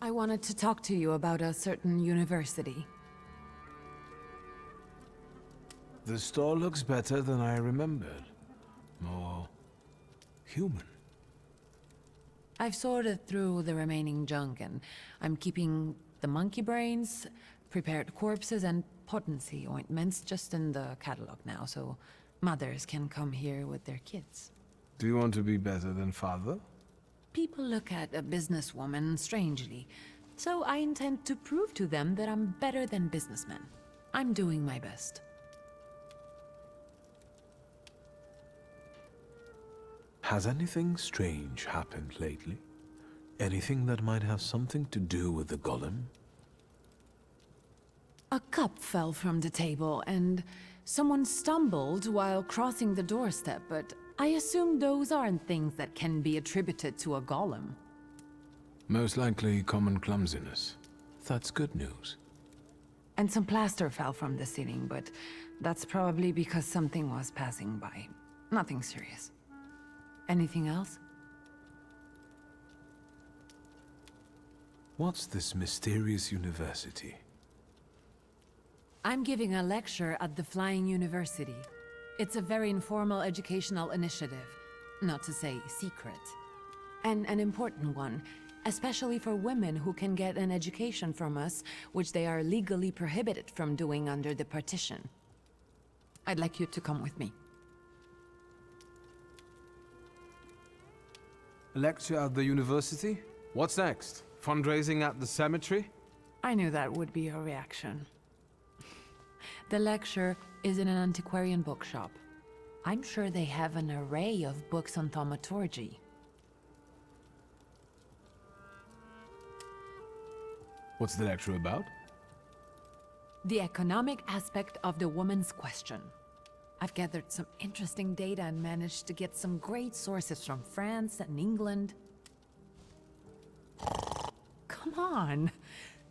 I wanted to talk to you about a certain university. The store looks better than I remembered. More human. I've sorted through the remaining junk and I'm keeping the monkey brains, prepared corpses, and potency ointments just in the catalog now, so mothers can come here with their kids. Do you want to be better than father? People look at a businesswoman strangely, so I intend to prove to them that I'm better than businessmen. I'm doing my best. Has anything strange happened lately? Anything that might have something to do with the golem? A cup fell from the table, and someone stumbled while crossing the doorstep, but I assume those aren't things that can be attributed to a golem. Most likely common clumsiness. That's good news. And some plaster fell from the ceiling, but that's probably because something was passing by. Nothing serious. Anything else? What's this mysterious university? I'm giving a lecture at the Flying University. It's a very informal educational initiative, not to say secret. And an important one, especially for women who can get an education from us, which they are legally prohibited from doing under the partition. I'd like you to come with me. A lecture at the university? What's next? Fundraising at the cemetery? I knew that would be your reaction. The lecture is in an antiquarian bookshop. I'm sure they have an array of books on thaumaturgy. What's the lecture about? The economic aspect of the woman's question. I've gathered some interesting data and managed to get some great sources from France and England. Come on!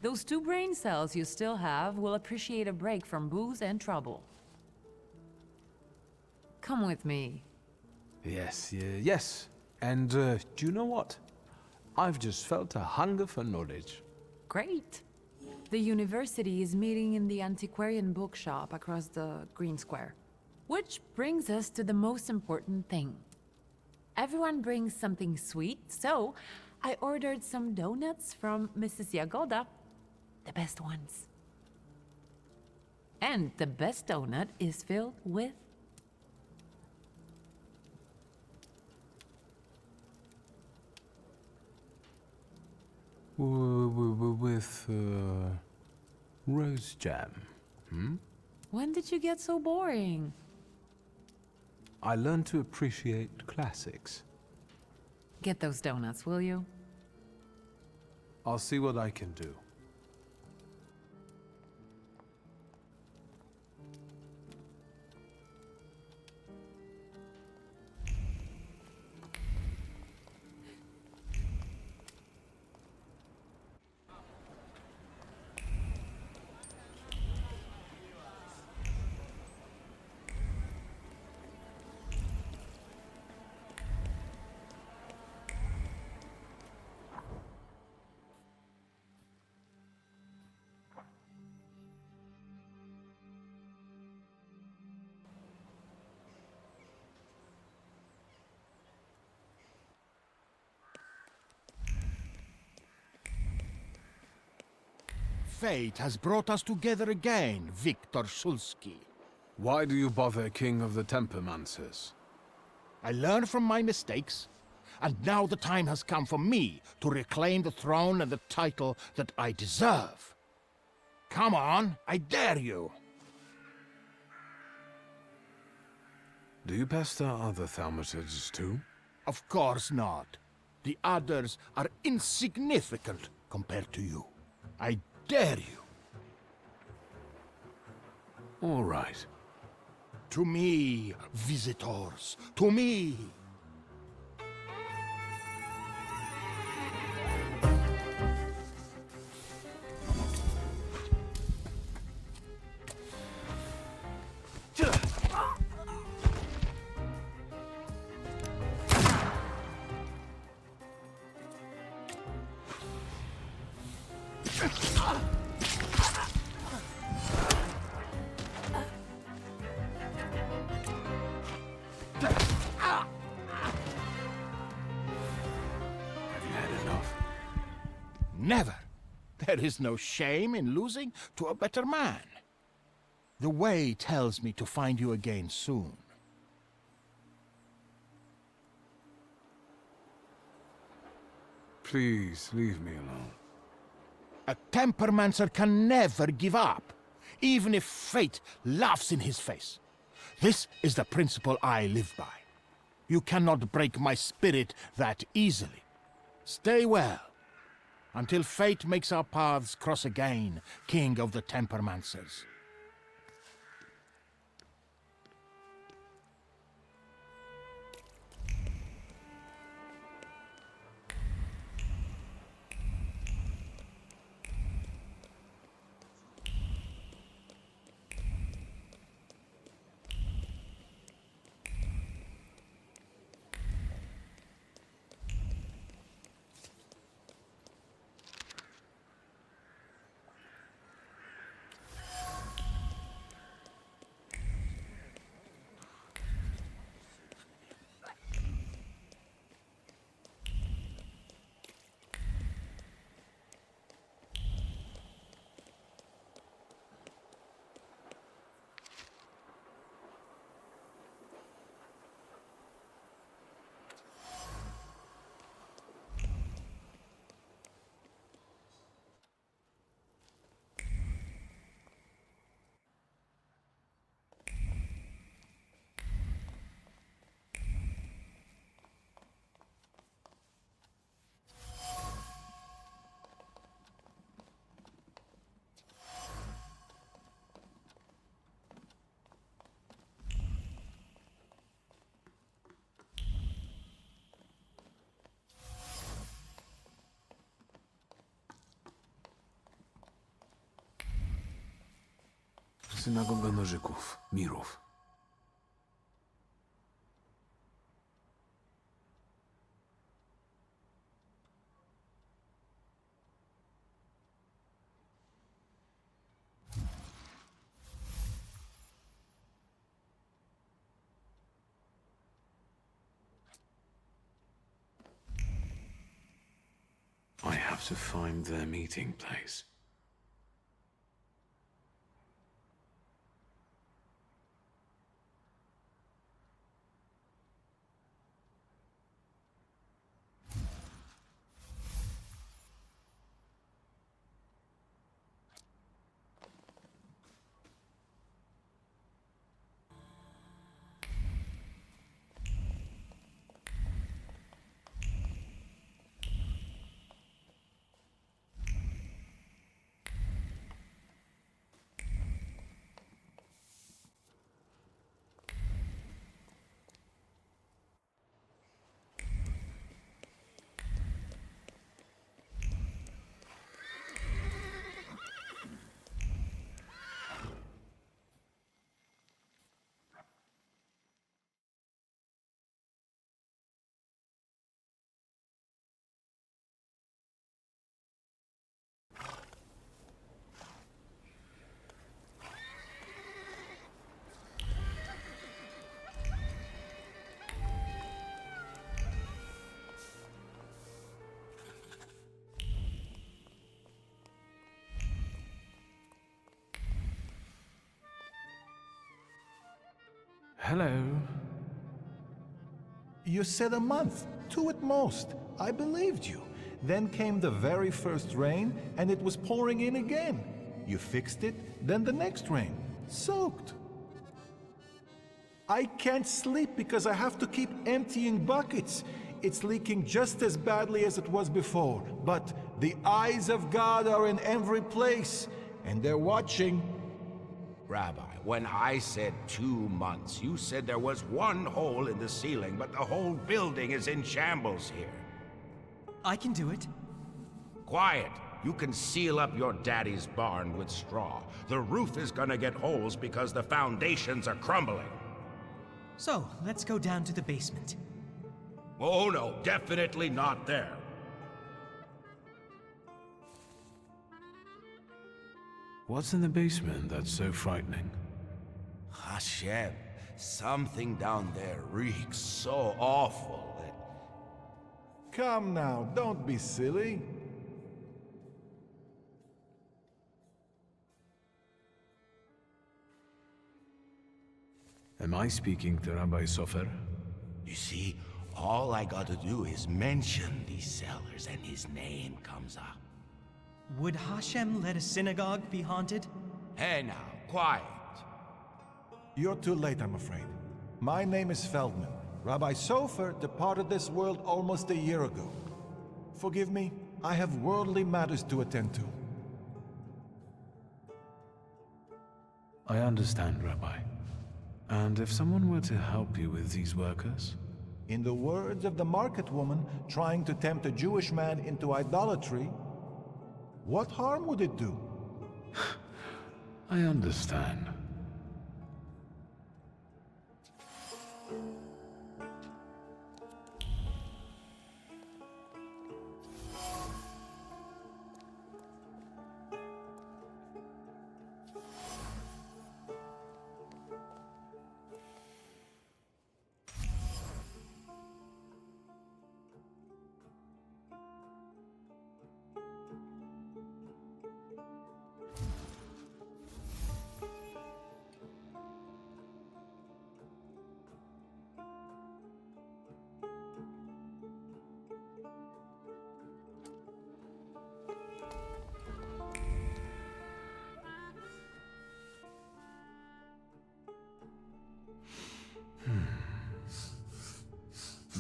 Those 2 brain cells you still have will appreciate a break from booze and trouble. Come with me. Yes. And do you know what? I've just felt a hunger for knowledge. Great. The university is meeting in the antiquarian bookshop across the Green Square. Which brings us to the most important thing. Everyone brings something sweet, so I ordered some donuts from Mrs. Yagoda. The best ones. And the best donut is filled with... With rose jam, When did you get so boring? I learned to appreciate classics. Get those donuts, will you? I'll see what I can do. Fate has brought us together again, Viktor Shulsky. Why do you bother, King of the Tempermancers? I learned from my mistakes, and now the time has come for me to reclaim the throne and the title that I deserve. Come on, I dare you! Do you pester other thaumaturgs too? Of course not. The others are insignificant compared to you. I dare you. All right. To me, visitors, to me! Never. There is no shame in losing to a better man. The way tells me to find you again soon. Please, leave me alone. A Tempermancer can never give up, even if fate laughs in his face. This is the principle I live by. You cannot break my spirit that easily. Stay well, until fate makes our paths cross again, King of the Tempermancers. Synagoga Nożyków, Mirów. I have to find their meeting place. Hello. You said a month, 2 at most. I believed you. Then came the very first rain, and it was pouring in again. You fixed it, then the next rain. Soaked. I can't sleep because I have to keep emptying buckets. It's leaking just as badly as it was before. But the eyes of God are in every place, and they're watching. Rabbi, when I said 2 months, you said there was one hole in the ceiling, but the whole building is in shambles here. I can do it. Quiet! You can seal up your daddy's barn with straw. The roof is gonna get holes because the foundations are crumbling. So, let's go down to the basement. Oh no, definitely not there. What's in the basement that's so frightening? Hashem, something down there reeks so awful that... Come now, don't be silly. Am I speaking to Rabbi Sofer? You see, all I gotta do is mention these cellars and his name comes up. Would Hashem let a synagogue be haunted? Hey now, quiet. You're too late, I'm afraid. My name is Feldman. Rabbi Sofer departed this world almost a year ago. Forgive me, I have worldly matters to attend to. I understand, Rabbi. And if someone were to help you with these workers? In the words of the market woman trying to tempt a Jewish man into idolatry, what harm would it do? I understand.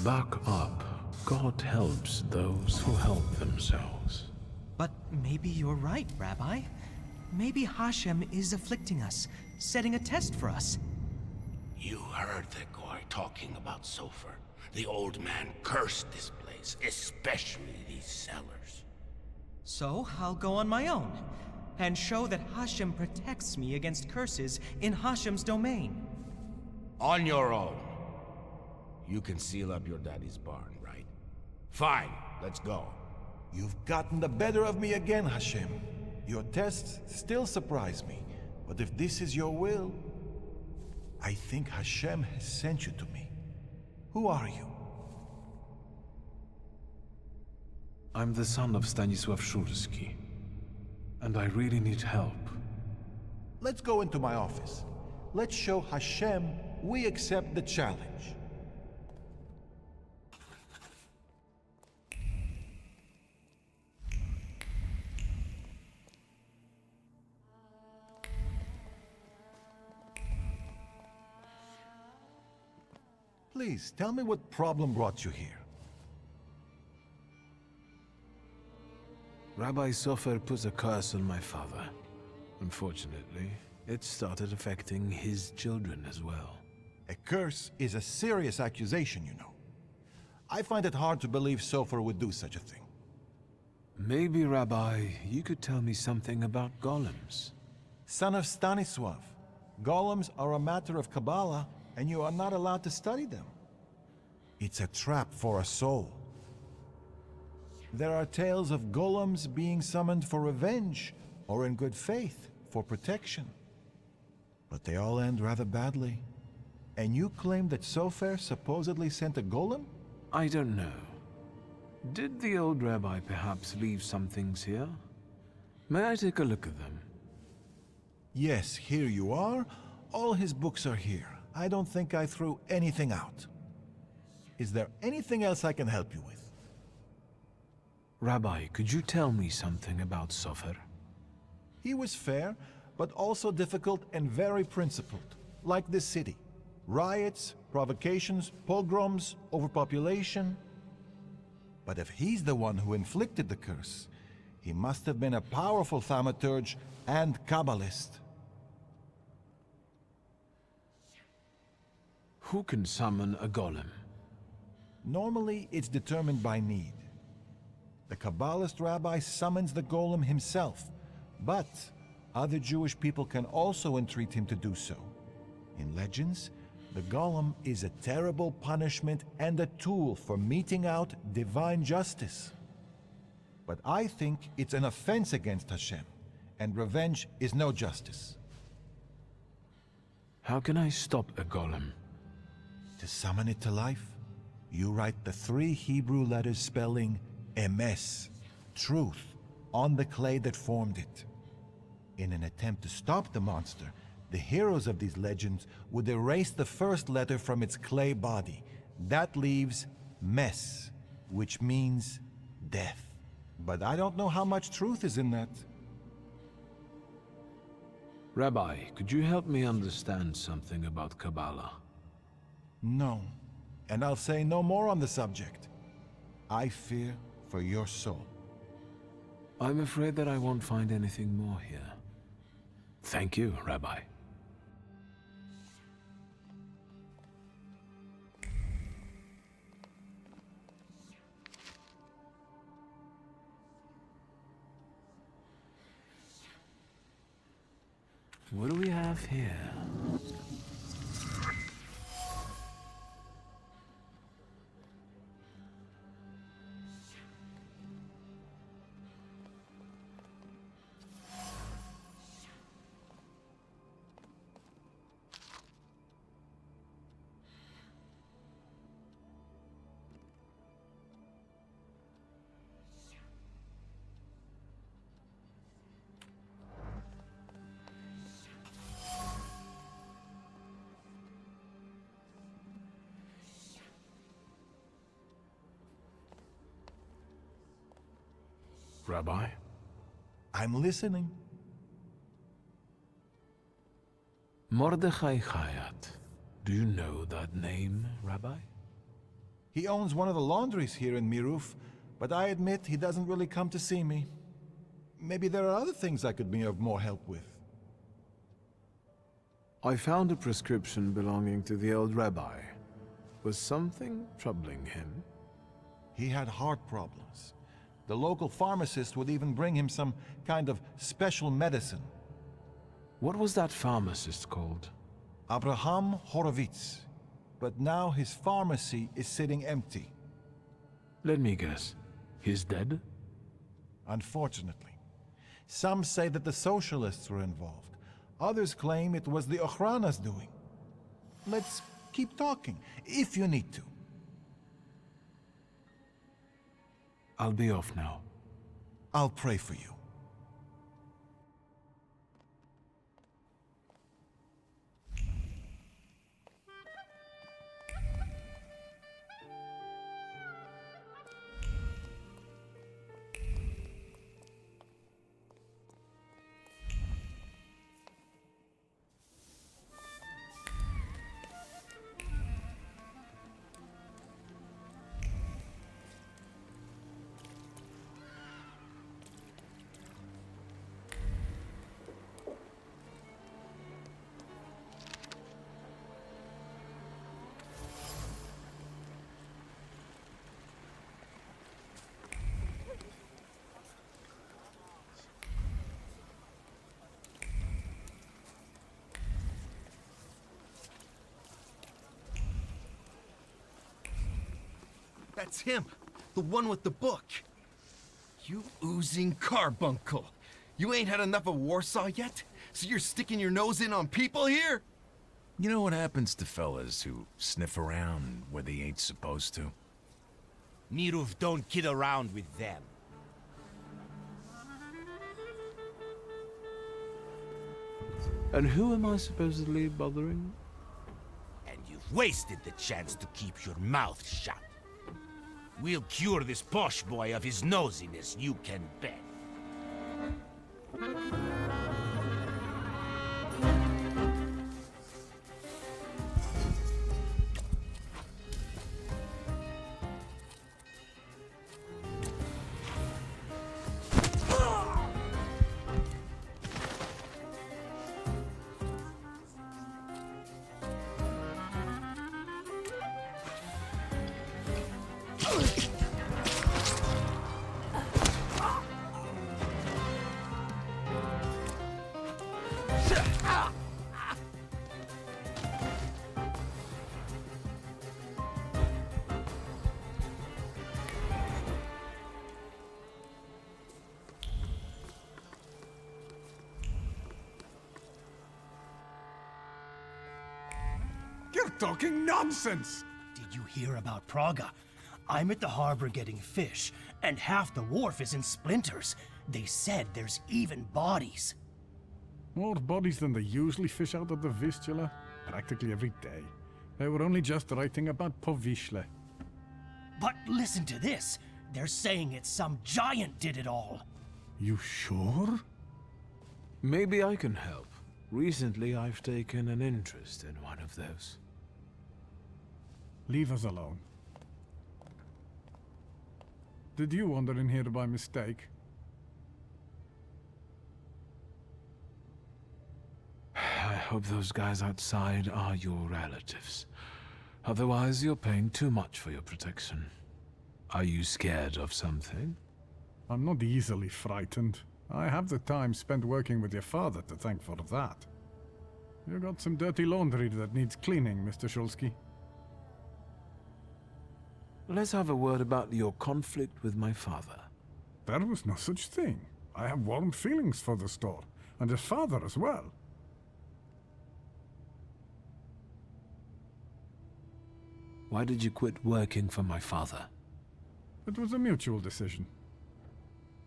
Back up. God helps those who help themselves. But maybe you're right, Rabbi. Maybe Hashem is afflicting us, setting a test for us. You heard the guy talking about Sofer. The old man cursed this place, especially these cellars. So I'll go on my own, and show that Hashem protects me against curses in Hashem's domain. On your own. You can seal up your daddy's barn, right? Fine, let's go. You've gotten the better of me again, Hashem. Your tests still surprise me, but if this is your will, I think Hashem has sent you to me. Who are you? I'm the son of Stanisław Szurski, and I really need help. Let's go into my office. Let's show Hashem we accept the challenge. Please, tell me what problem brought you here. Rabbi Sofer put a curse on my father. Unfortunately, it started affecting his children as well. A curse is a serious accusation, you know. I find it hard to believe Sofer would do such a thing. Maybe, Rabbi, you could tell me something about golems. Son of Stanisław, golems are a matter of Kabbalah, and you are not allowed to study them. It's a trap for a soul. There are tales of golems being summoned for revenge, or in good faith, for protection. But they all end rather badly. And you claim that Sofer supposedly sent a golem? I don't know. Did the old rabbi perhaps leave some things here? May I take a look at them? Yes, here you are. All his books are here. I don't think I threw anything out. Is there anything else I can help you with? Rabbi, could you tell me something about Sofer? He was fair, but also difficult and very principled, like this city. Riots, provocations, pogroms, overpopulation. But if he's the one who inflicted the curse, he must have been a powerful thaumaturge and Kabbalist. Who can summon a golem? Normally, it's determined by need. The Kabbalist rabbi summons the golem himself, but other Jewish people can also entreat him to do so. In legends, the golem is a terrible punishment and a tool for meting out divine justice. But I think it's an offense against Hashem, and revenge is no justice. How can I stop a golem? To summon it to life, you write the 3 Hebrew letters spelling emes, truth, on the clay that formed it. In an attempt to stop the monster, the heroes of these legends would erase the first letter from its clay body. That leaves mess, which means death. But I don't know how much truth is in that. Rabbi, could you help me understand something about Kabbalah? No, and I'll say no more on the subject. I fear for your soul. I'm afraid that I won't find anything more here. Thank you, Rabbi. What do we have here? Rabbi? I'm listening. Mordechai Chayat. Do you know that name, Rabbi? He owns one of the laundries here in Miruf, but I admit he doesn't really come to see me. Maybe there are other things I could be of more help with. I found a prescription belonging to the old rabbi. Was something troubling him? He had heart problems. The local pharmacist would even bring him some kind of special medicine. What was that pharmacist called? Abraham Horowitz. But now his pharmacy is sitting empty. Let me guess. He's dead? Unfortunately. Some say that the socialists were involved. Others claim it was the Ochrana's doing. Let's keep talking, if you need to. I'll be off now. I'll pray for you. That's him, the one with the book. You oozing carbuncle. You ain't had enough of Warsaw yet? So you're sticking your nose in on people here? You know what happens to fellas who sniff around where they ain't supposed to? Miruf don't kid around with them. And who am I supposedly bothering? And you've wasted the chance to keep your mouth shut. We'll cure this posh boy of his nosiness, you can bet. You're talking nonsense! Did you hear about Praga? I'm at the harbor getting fish, and half the wharf is in splinters. They said there's even bodies. More bodies than they usually fish out of the Vistula, practically every day. They were only just writing about Povishle. But listen to this. They're saying it's some giant did it all. You sure? Maybe I can help. Recently, I've taken an interest in one of those. Leave us alone. Did you wander in here by mistake? I hope those guys outside are your relatives. Otherwise, you're paying too much for your protection. Are you scared of something? I'm not easily frightened. I have the time spent working with your father to thank for that. You got some dirty laundry that needs cleaning, Mr. Shulsky. Let's have a word about your conflict with my father. There was no such thing. I have warm feelings for the store, and his father as well. Why did you quit working for my father? It was a mutual decision.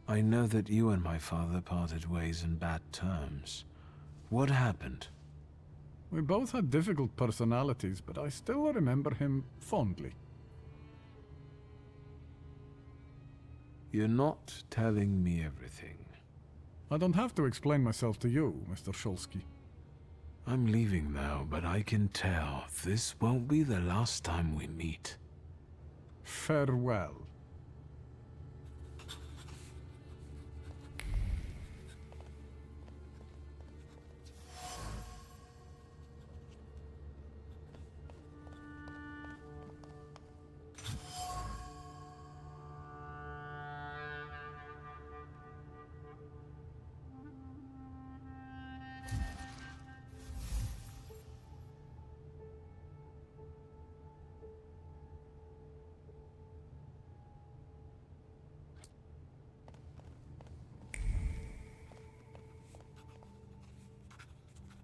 I know that you and my father parted ways in bad terms. What happened? We both had difficult personalities, but I still remember him fondly. You're not telling me everything. I don't have to explain myself to you, Mr. Shulsky. I'm leaving now, but I can tell this won't be the last time we meet. Farewell.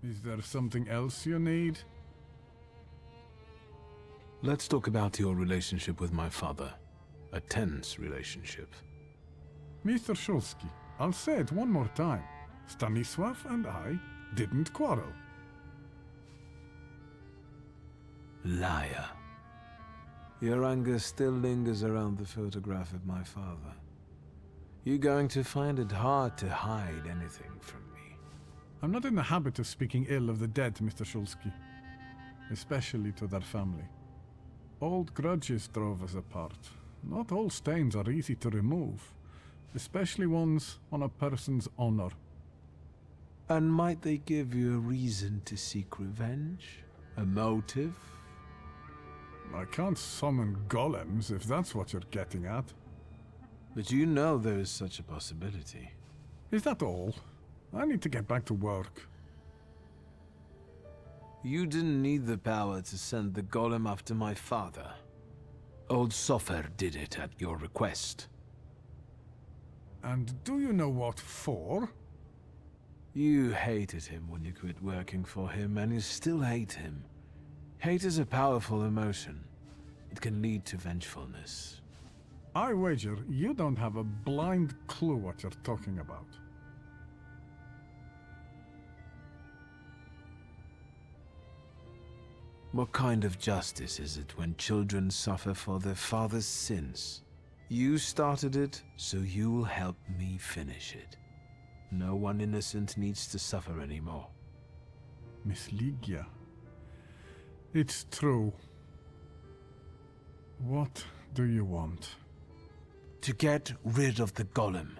Is there something else you need? Let's talk about your relationship with my father. A tense relationship. Mr. Shulsky, I'll say it one more time. Stanisław and I didn't quarrel. Liar. Your anger still lingers around the photograph of my father. You're going to find it hard to hide anything from me. I'm not in the habit of speaking ill of the dead, Mr. Shulsky. Especially to their family. Old grudges drove us apart. Not all stains are easy to remove. Especially ones on a person's honor. And might they give you a reason to seek revenge? A motive? I can't summon golems if that's what you're getting at. But you know there is such a possibility. Is that all? I need to get back to work. You didn't need the power to send the golem after my father. Old Sofer did it at your request. And do you know what for? You hated him when you quit working for him, and you still hate him. Hate is a powerful emotion. It can lead to vengefulness. I wager you don't have a blind clue what you're talking about. What kind of justice is it when children suffer for their father's sins? You started it, so you'll help me finish it. No one innocent needs to suffer anymore. Miss Ligia. It's true. What do you want? To get rid of the golem.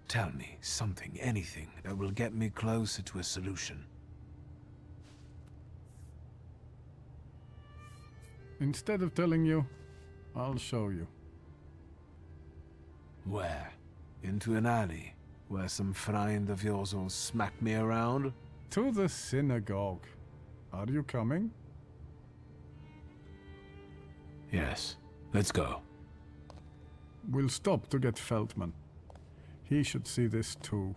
Tell me something, anything, that will get me closer to a solution. Instead of telling you, I'll show you. Where? Into an alley, where some friend of yours will smack me around? To the synagogue. Are you coming? Yes. Let's go. We'll stop to get Feldman. He should see this too.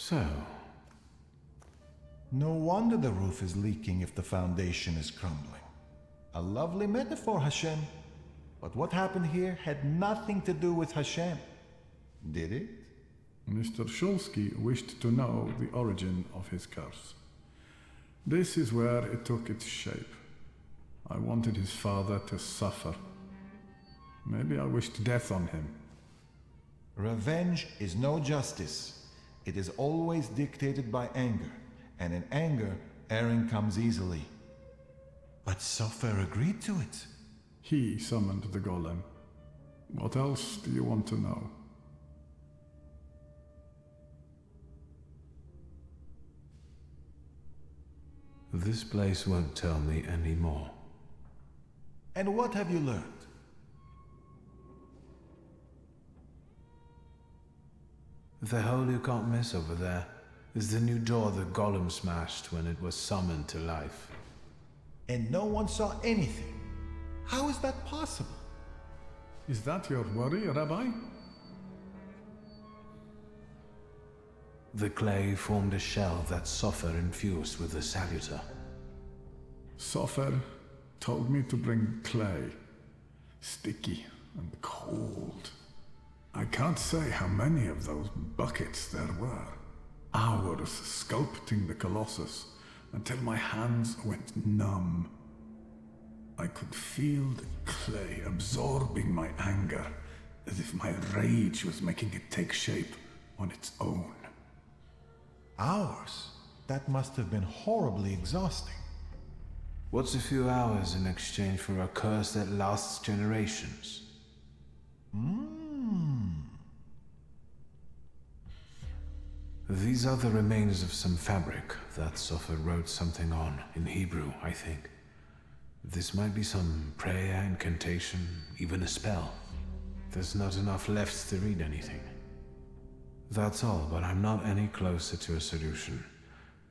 So, No wonder the roof is leaking if the foundation is crumbling. A lovely metaphor, Hashem. But what happened here had nothing to do with Hashem. Did it? Mr. Shulsky wished to know the origin of his curse. This is where it took its shape. I wanted his father to suffer. Maybe I wished death on him. Revenge is no justice. It is always dictated by anger, and in anger, erring comes easily. But Sofer agreed to it. He summoned the golem. What else do you want to know? this place won't tell me any more. And what have you learned? The hole you can't miss over there is the new door the golem smashed when it was summoned to life. And no one saw anything. How is that possible? Is that your worry, Rabbi? The clay formed a shell that Sofer infused with the saluter. Sofer told me to bring clay. Sticky and cold. I can't say how many of those buckets there were. Hours sculpting the Colossus until my hands went numb. I could feel the clay absorbing my anger, as if my rage was making it take shape on its own. Hours? That must have been horribly exhausting. What's a few hours in exchange for a curse that lasts generations? These are the remains of some fabric that Sofer wrote something on, in Hebrew, I think. This might be some prayer, incantation, even a spell. There's not enough left to read anything. That's all, but I'm not any closer to a solution.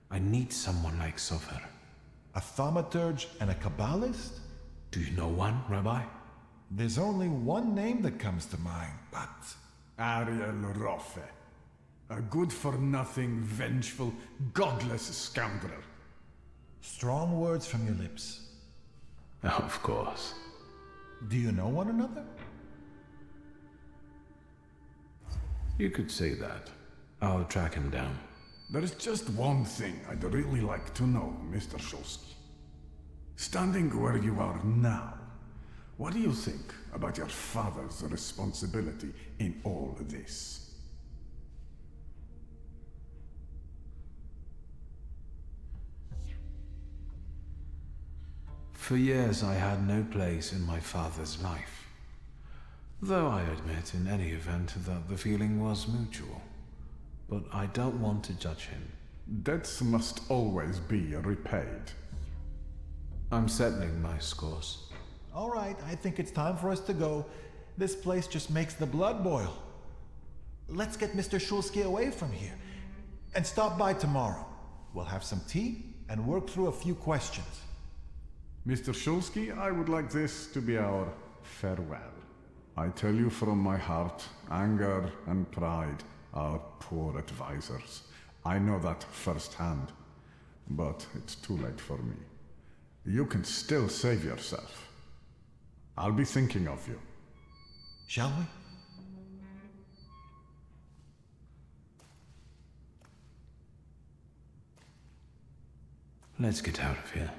I need someone like Sofer. A thaumaturge and a Kabbalist? Do you know one, Rabbi? There's only one name that comes to mind, but... Ariel Roffe. A good-for-nothing, vengeful, godless scoundrel. Strong words from your lips. Of course. Do you know one another? You could say that. I'll track him down. There is just one thing I'd really like to know, Mr. Shulsky. Standing where you are now, what do you think about your father's responsibility in all this? For years I had no place in my father's life. Though I admit in any event that the feeling was mutual. But I don't want to judge him. Debts must always be repaid. I'm settling my scores. All right, I think it's time for us to go. This place just makes the blood boil. Let's get Mr. Shulsky away from here. And stop by tomorrow. We'll have some tea and work through a few questions. Mr. Shulsky, I would like this to be our farewell. I tell you from my heart, anger and pride are poor advisors. I know that firsthand, but it's too late for me. You can still save yourself. I'll be thinking of you. Shall we? Let's get out of here.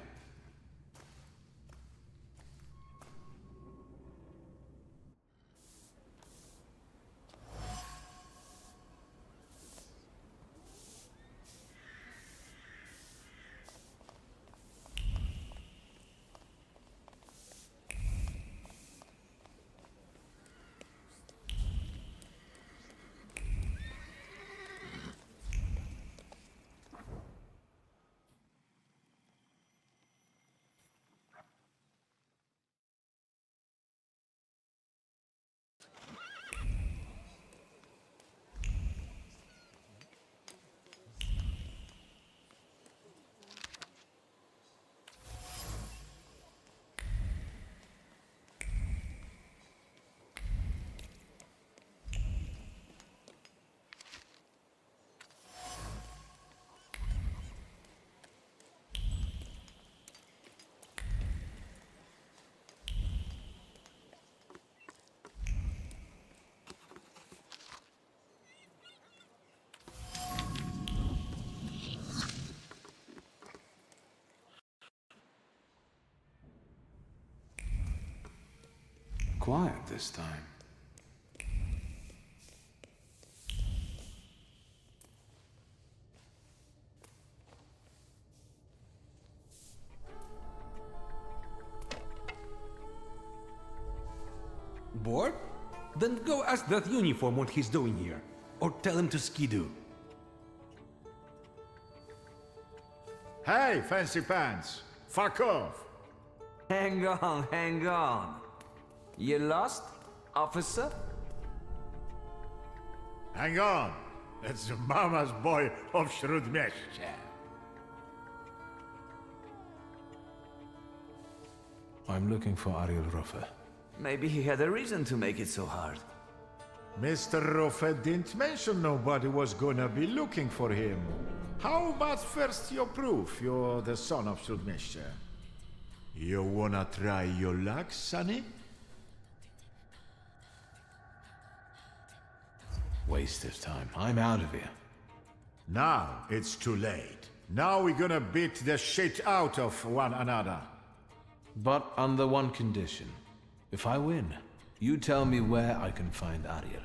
quiet this time. Bored? Then go ask that uniform what he's doing here. Or tell him to skidoo. Hey, fancy pants! Fuck off! Hang on, hang on. You lost, officer? Hang on! It's the mama's boy of Shrudmeshche. I'm looking for Ariel Roffe. Maybe he had a reason to make it so hard. Mr. Roffe didn't mention nobody was gonna be looking for him. How about first your proof you're the son of Shrudmeshche? You wanna try your luck, sonny? Waste of time. I'm out of here. Now it's too late. Now we're gonna beat the shit out of one another. But under one condition. If I win, you tell me where I can find Ariel.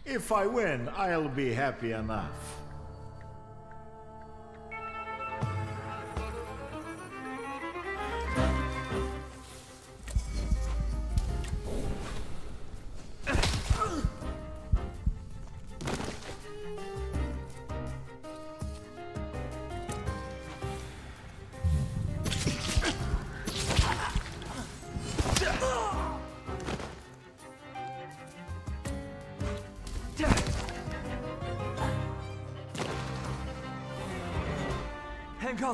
If I win, I'll be happy enough.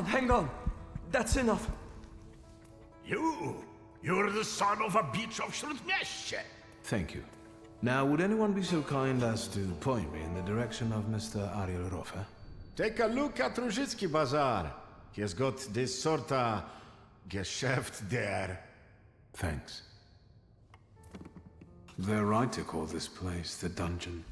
Hang on. That's enough. You're the son of a bitch of Shrudmeshche. Thank you. Now, would anyone be so kind as to point me in the direction of Mr. Ariel Roffe? Take a look at Ruzhitsky Bazaar. He has got this sorta Geschäft there. Thanks. They're right to call this place the dungeon.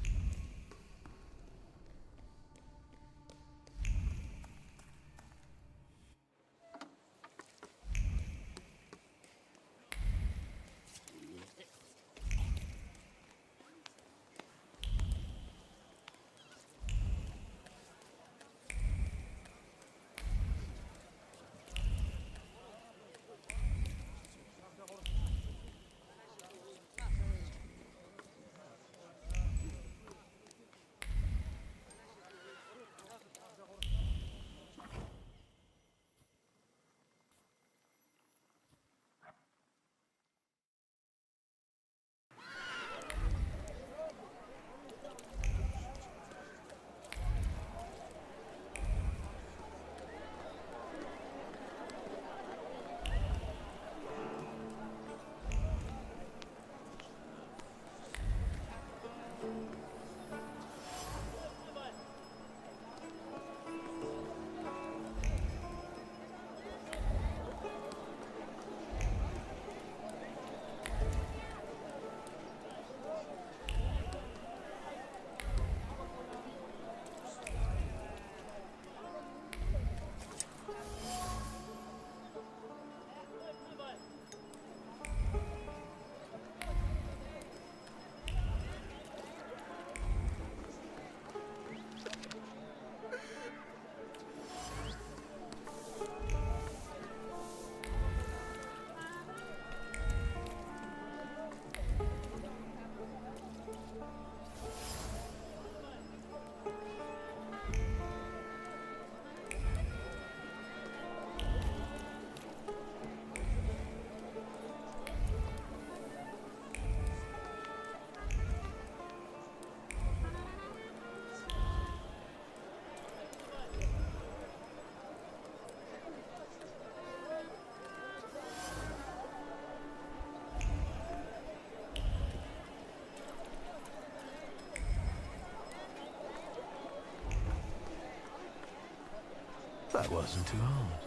That wasn't too hard.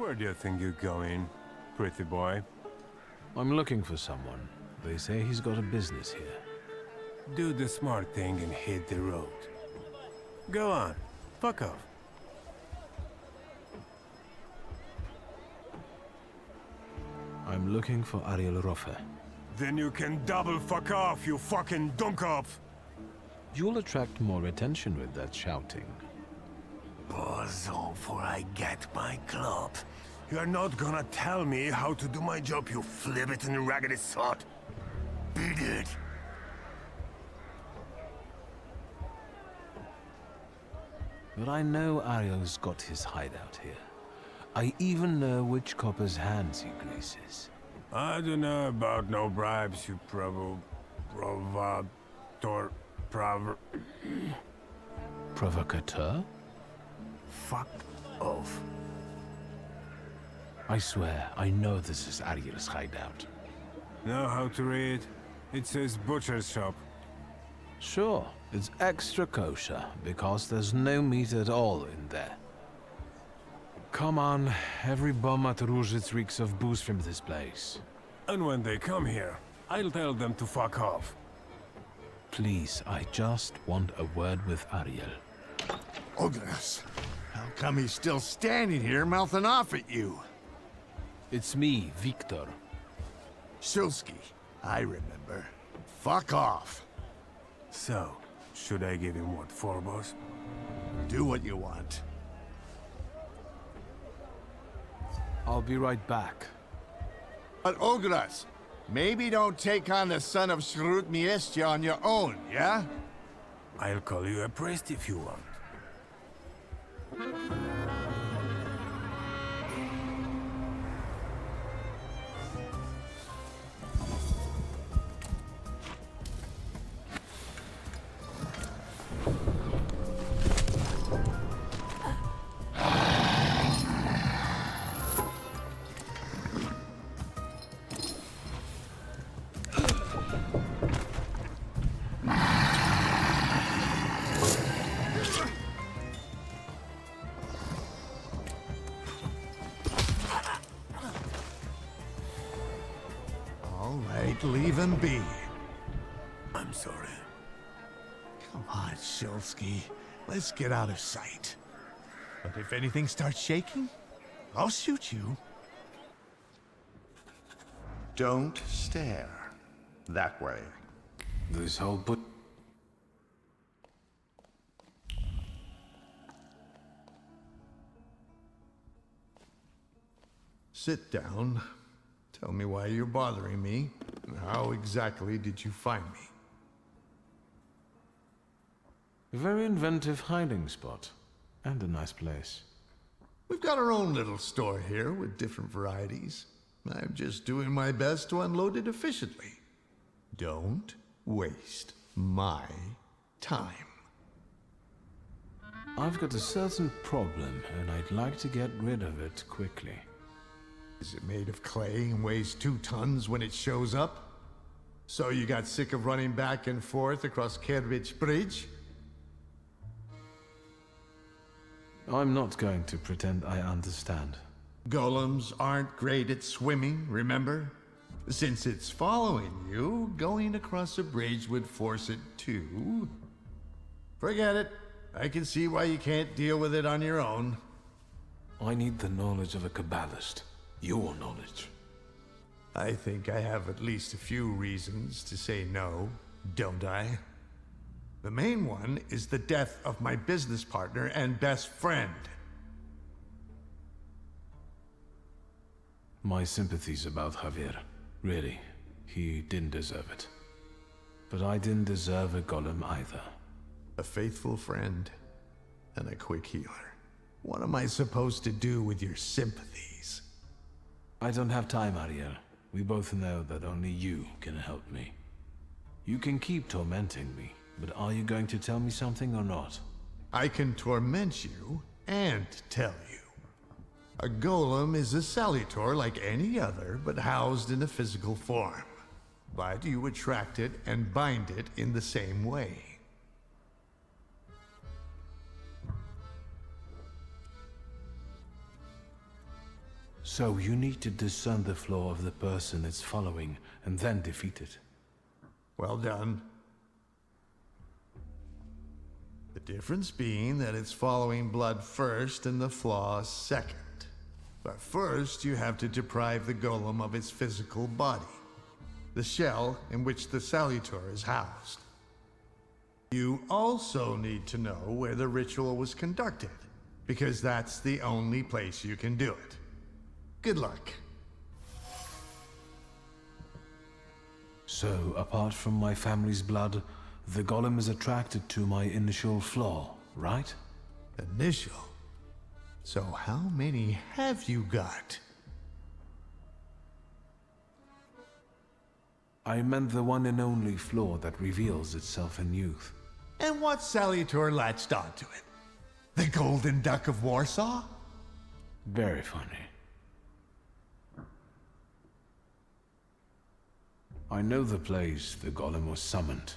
Where do you think you're going, pretty boy? I'm looking for someone. They say he's got a business here. Do the smart thing and hit the road. Go on. Fuck off. I'm looking for Ariel Rofe. Then you can double fuck off, you fucking dunkop! You'll attract more attention with that shouting. Buzz on before I get my club. You're not gonna tell me how to do my job, you flibbit and raggedy sot. Beat it. But I know Ariel's got his hideout here. I even know which copper's hands he greases. I don't know about no bribes, you Provocateur? Fuck off. I swear, I know this is Ariel's hideout. Know how to read? It says butcher's shop. Sure, it's extra kosher, because there's no meat at all in there. Come on, every bum at Ruzhitz reeks of booze from this place. And when they come here, I'll tell them to fuck off. Please, I just want a word with Ariel. Ogres, how come he's still standing here mouthing off at you? It's me, Victor. Shulsky, I remember. Fuck off. So, should I give him what for, boss? Do what you want. I'll be right back. But Ogres, maybe don't take on the son of Shrut Miestia on your own, yeah? I'll call you a priest if you want. Leave him be. I'm sorry. Come on, Shulsky. Let's get out of sight. But if anything starts shaking, I'll shoot you. Don't stare. That way. This whole put... Sit down. Tell me why you're bothering me, and how exactly did you find me? A very inventive hiding spot. And a nice place. We've got our own little store here with different varieties. I'm just doing my best to unload it efficiently. Don't waste my time. I've got a certain problem, and I'd like to get rid of it quickly. Is it made of clay and weighs 2 tons when it shows up? So you got sick of running back and forth across Kerbich Bridge? I'm not going to pretend I understand. Golems aren't great at swimming, remember? Since it's following you, going across a bridge would force it to... Forget it. I can see why you can't deal with it on your own. I need the knowledge of a Kabbalist. Your knowledge. I think I have at least a few reasons to say no, don't I? The main one is the death of my business partner and best friend. My sympathies about Javier. Really, he didn't deserve it. But I didn't deserve a golem either. A faithful friend and a quick healer. What am I supposed to do with your sympathies? I don't have time, Ariel. We both know that only you can help me. You can keep tormenting me, but are you going to tell me something or not? I can torment you and tell you. A golem is a salutor like any other, but housed in a physical form. But you attract it and bind it in the same way. So you need to discern the flaw of the person it's following, and then defeat it. Well done. The difference being that it's following blood first and the flaw second. But first, you have to deprive the golem of its physical body, the shell in which the salutor is housed. You also need to know where the ritual was conducted, because that's the only place you can do it. Good luck. So, apart from my family's blood, the golem is attracted to my initial flaw, right? Initial? So how many have you got? I meant the one and only flaw that reveals itself in youth. And what salutor latched onto it? The Golden Duck of Warsaw? Very funny. I know the place the golem was summoned.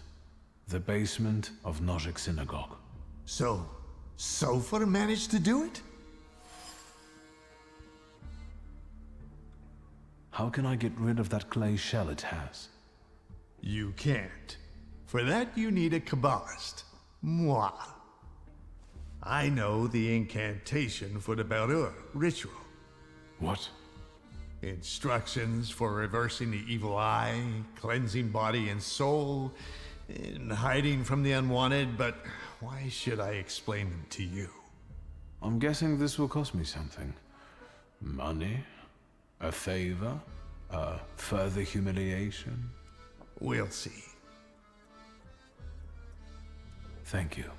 The basement of Nozick Synagogue. So, Sofer managed to do it? How can I get rid of that clay shell it has? You can't. For that you need a Kabbalist. Moi. I know the incantation for the Berur ritual. What? Instructions for reversing the evil eye, cleansing body and soul, and hiding from the unwanted, but why should I explain them to you? I'm guessing this will cost me something. Money? A favor? A further humiliation? We'll see. Thank you.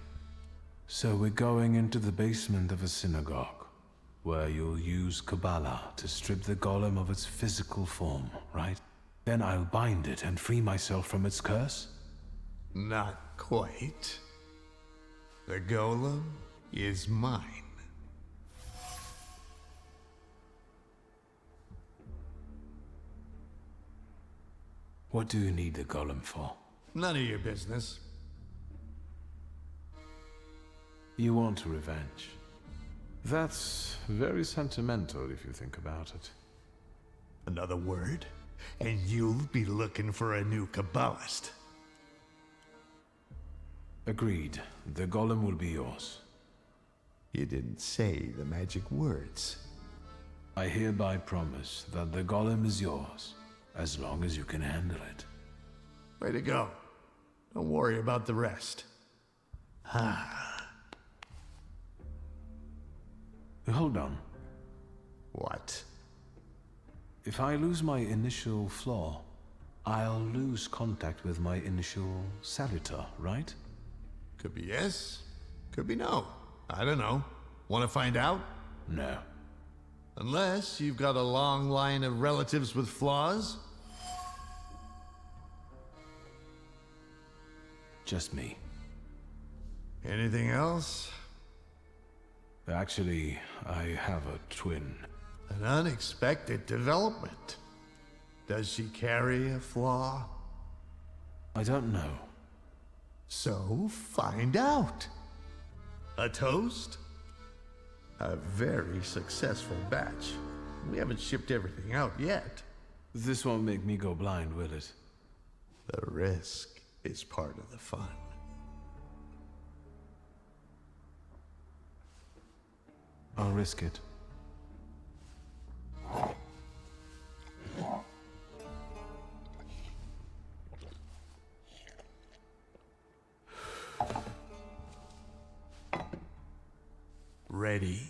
So we're going into the basement of a synagogue, where you'll use Kabbalah to strip the golem of its physical form, right? Then I'll bind it and free myself from its curse? Not quite. The golem is mine. What do you need the golem for? None of your business. You want revenge. That's very sentimental if you think about it. Another word, and you'll be looking for a new Kabbalist. Agreed. The golem will be yours. You didn't say the magic words. I hereby promise that the golem is yours, as long as you can handle it. Way to go. Don't worry about the rest. Hold on. What? If I lose my initial flaw, I'll lose contact with my initial salutor, right? Could be yes, could be no. I don't know. Want to find out? No. Unless you've got a long line of relatives with flaws? Just me. Anything else? Actually, I have a twin. An unexpected development. Does she carry a flaw? I don't know. So find out. A toast? A very successful batch. We haven't shipped everything out yet. This won't make me go blind, will it? The risk is part of the fun. I'll risk it. Ready?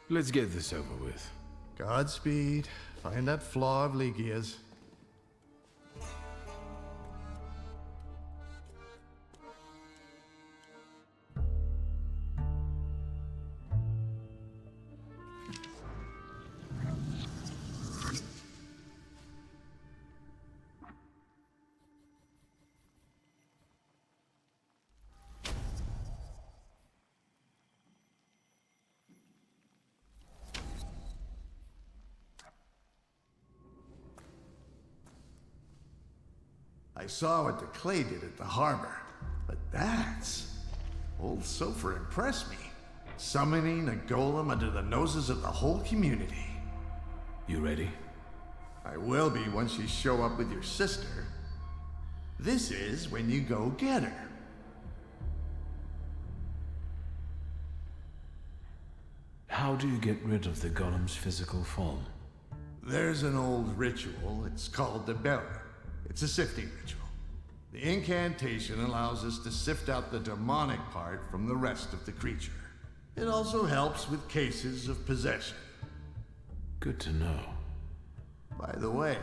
Let's get this over with. Godspeed. Find that flaw of Ligia's. I saw what the clay did at the harbor, but that's Old Sofer impressed me, summoning a golem under the noses of the whole community. You ready? I will be once you show up with your sister. This is when you go get her. How do you get rid of the golem's physical form? There's an old ritual. It's called the Bearer. It's a sifting ritual. The incantation allows us to sift out the demonic part from the rest of the creature. It also helps with cases of possession. Good to know. By the way,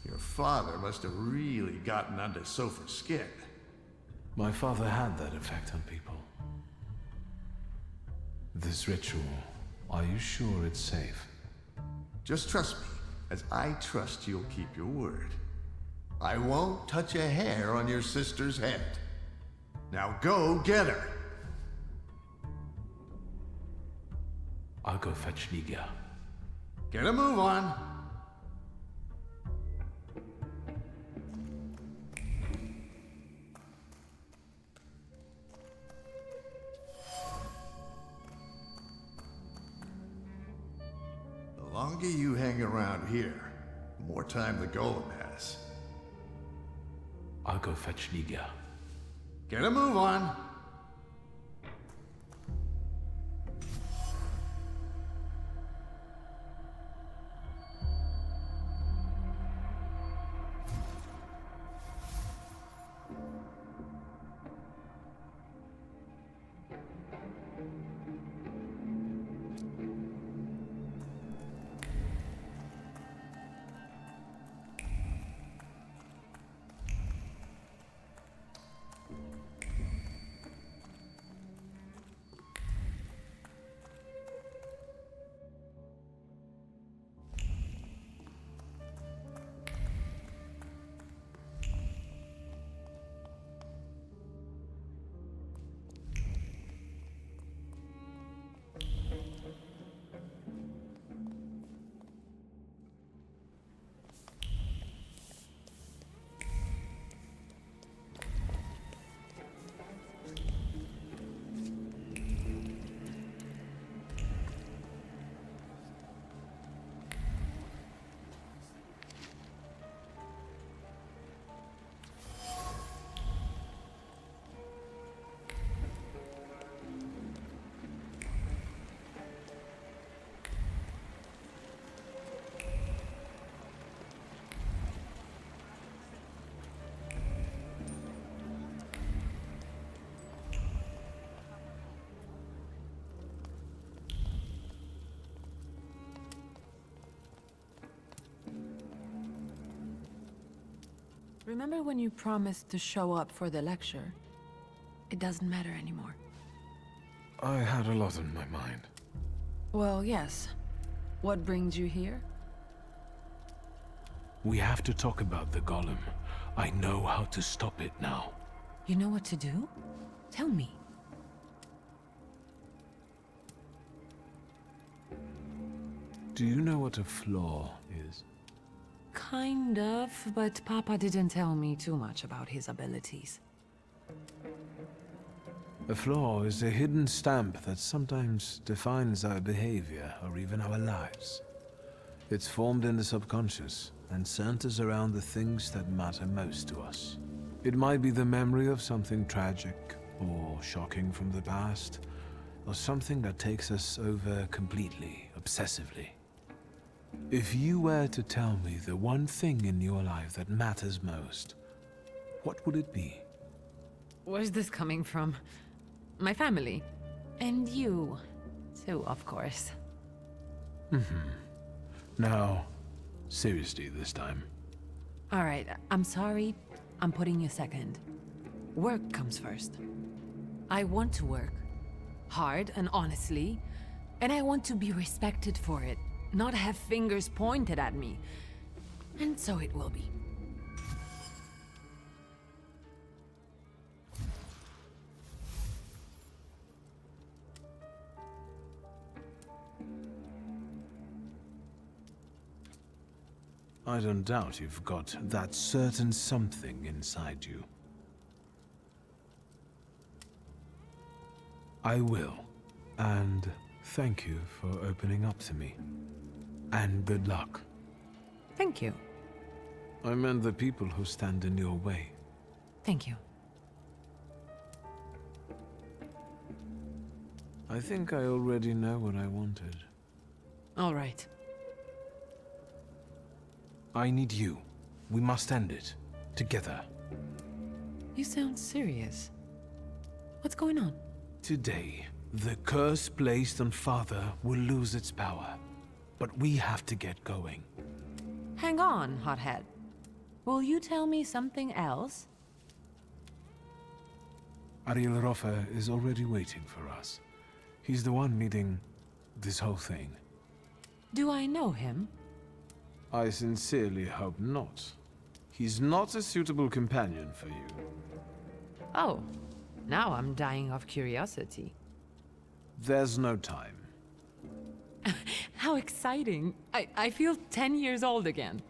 your father must have really gotten under Sofer's skin. My father had that effect on people. This ritual, are you sure it's safe? Just trust me, as I trust you'll keep your word. I won't touch a hair on your sister's head. Now go get her! I'll go fetch Ligia. Get a move on! The longer you hang around here, the more time the golem has. I'll go fetch Ligia. Get a move on! Remember when you promised to show up for the lecture? It doesn't matter anymore. I had a lot on my mind. Well, yes. What brings you here? We have to talk about the golem. I know how to stop it now. You know what to do? Tell me. Do you know what a flaw is? Kind of, but Papa didn't tell me too much about his abilities. A flaw is a hidden stamp that sometimes defines our behavior or even our lives. It's formed in the subconscious and centers around the things that matter most to us. It might be the memory of something tragic or shocking from the past, or something that takes us over completely, obsessively. If you were to tell me the one thing in your life that matters most, what would it be? Where's this coming from? My family. And you, too, of course. Now, seriously this time. All right, I'm sorry. I'm putting you second. Work comes first. I want to work. Hard and honestly. And I want to be respected for it. Not have fingers pointed at me. And so it will be. I don't doubt you've got that certain something inside you. I will. And thank you for opening up to me. And good luck. Thank you. I meant the people who stand in your way. Thank you. I think I already know what I wanted. All right. I need you. We must end it. Together. You sound serious. What's going on? Today, the curse placed on Father will lose its power. But we have to get going. Hang on, hothead. Will you tell me something else? Ariel Rofe is already waiting for us. He's the one leading this whole thing. Do I know him? I sincerely hope not. He's not a suitable companion for you. Oh, now I'm dying of curiosity. There's no time. How exciting. I feel 10 years old again.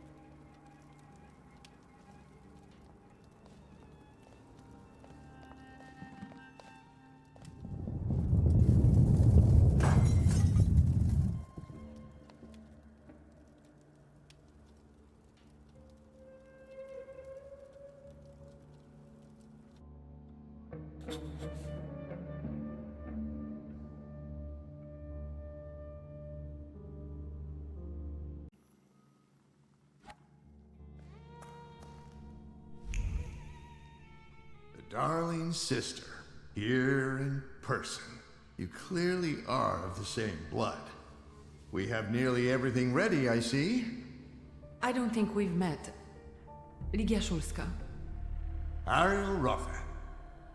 Darling sister, here in person. You clearly are of the same blood. We have nearly everything ready, I see. I don't think we've met. Ligia Szulska. Ariel Rofe.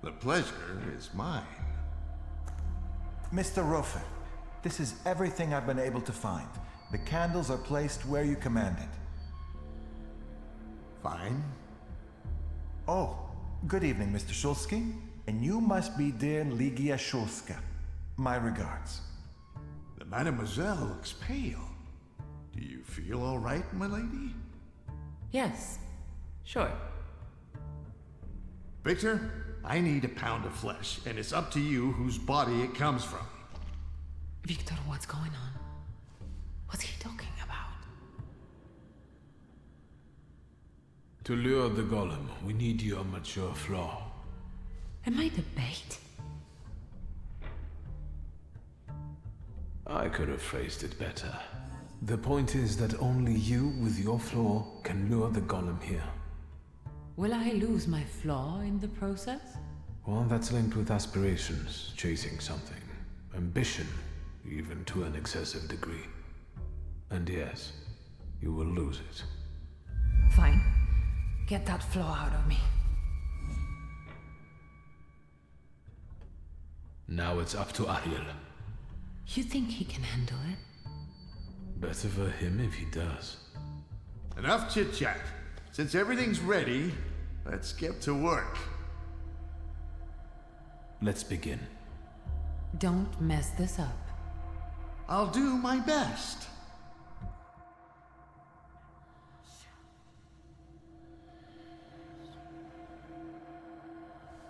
The pleasure is mine. Mr. Rofe, this is everything I've been able to find. The candles are placed where you commanded. Fine. Oh, good evening, Mr. Szulski. And you must be dear Ligia Szulska. My regards. The mademoiselle looks pale. Do you feel all right, my lady? Yes, sure. Victor, I need a pound of flesh, and it's up to you whose body it comes from. Victor, what's going on? What's he talking about? To lure the golem, we need your mature flaw. Am I the bait? I could have phrased it better. The point is that only you with your flaw can lure the golem here. Will I lose my flaw in the process? One that's linked with aspirations, chasing something. Ambition, even to an excessive degree. And yes, you will lose it. Fine. Get that flaw out of me. Now it's up to Ariel. You think he can handle it? Better for him if he does. Enough chit-chat. Since everything's ready, let's get to work. Let's begin. Don't mess this up. I'll do my best.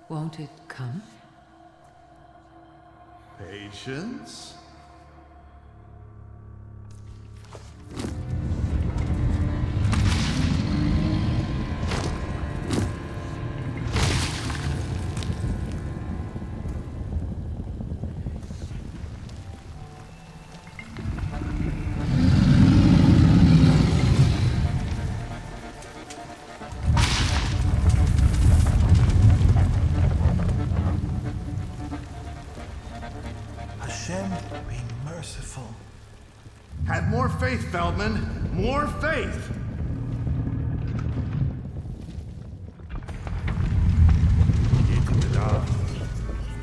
Won't it come? Patience. Hashem, be merciful. Have more faith, Feldman. More faith.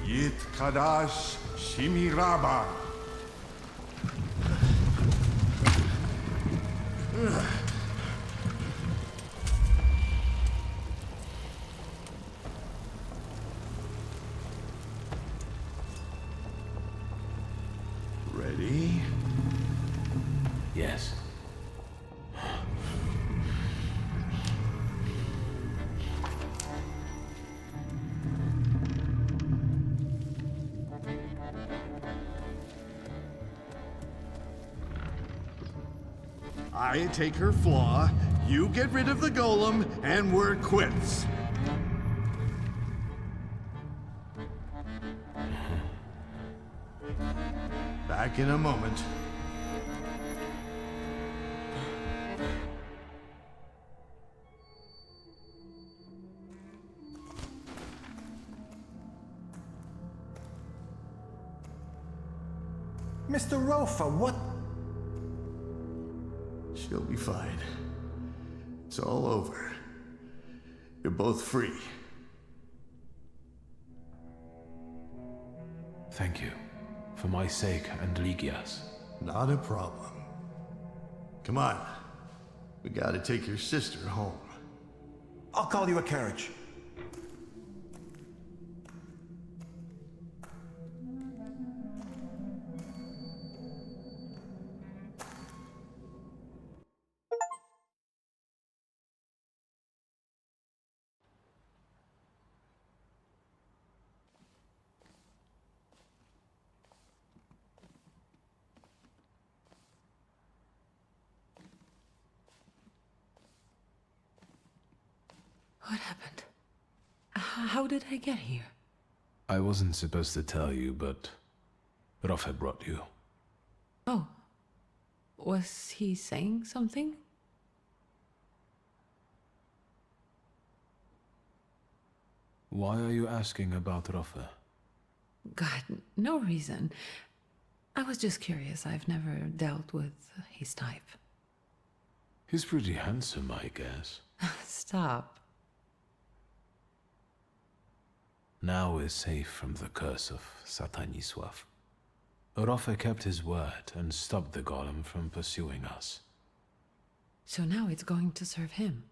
Yit Kadash Shimiraba. Ready? Yes. I take her flaw, you get rid of the golem, and we're quits. Back in a moment. Mr. Rofa, what? She'll be fine. It's all over. You're both free. Thank you. For my sake and Ligia's. Not a problem. Come on. We gotta take your sister home. I'll call you a carriage. What happened? How did I get here? I wasn't supposed to tell you, but Rofe brought you. Oh. Was he saying something? Why are you asking about Rofe? God, no reason. I was just curious. I've never dealt with his type. He's pretty handsome, I guess. Stop. Now we're safe from the curse of Satanisław. Rofe kept his word and stopped the golem from pursuing us. So now it's going to serve him.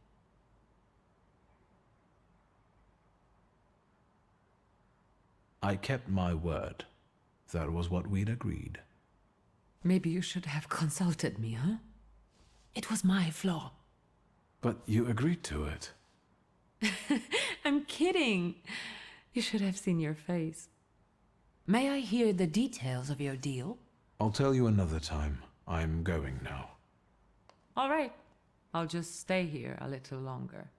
I kept my word. That was what we'd agreed. Maybe you should have consulted me, huh? It was my flaw. But you agreed to it. I'm kidding. You should have seen your face. May I hear the details of your deal? I'll tell you another time. I'm going now. All right. I'll just stay here a little longer.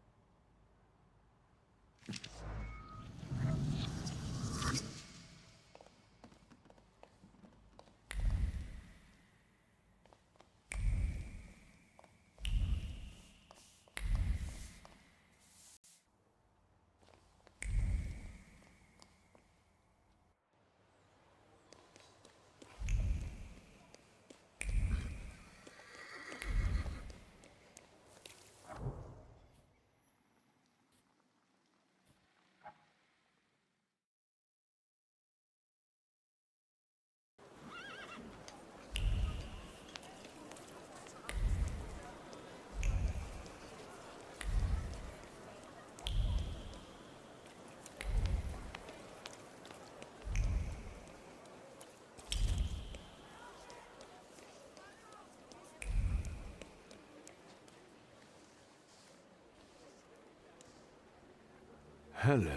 Hello.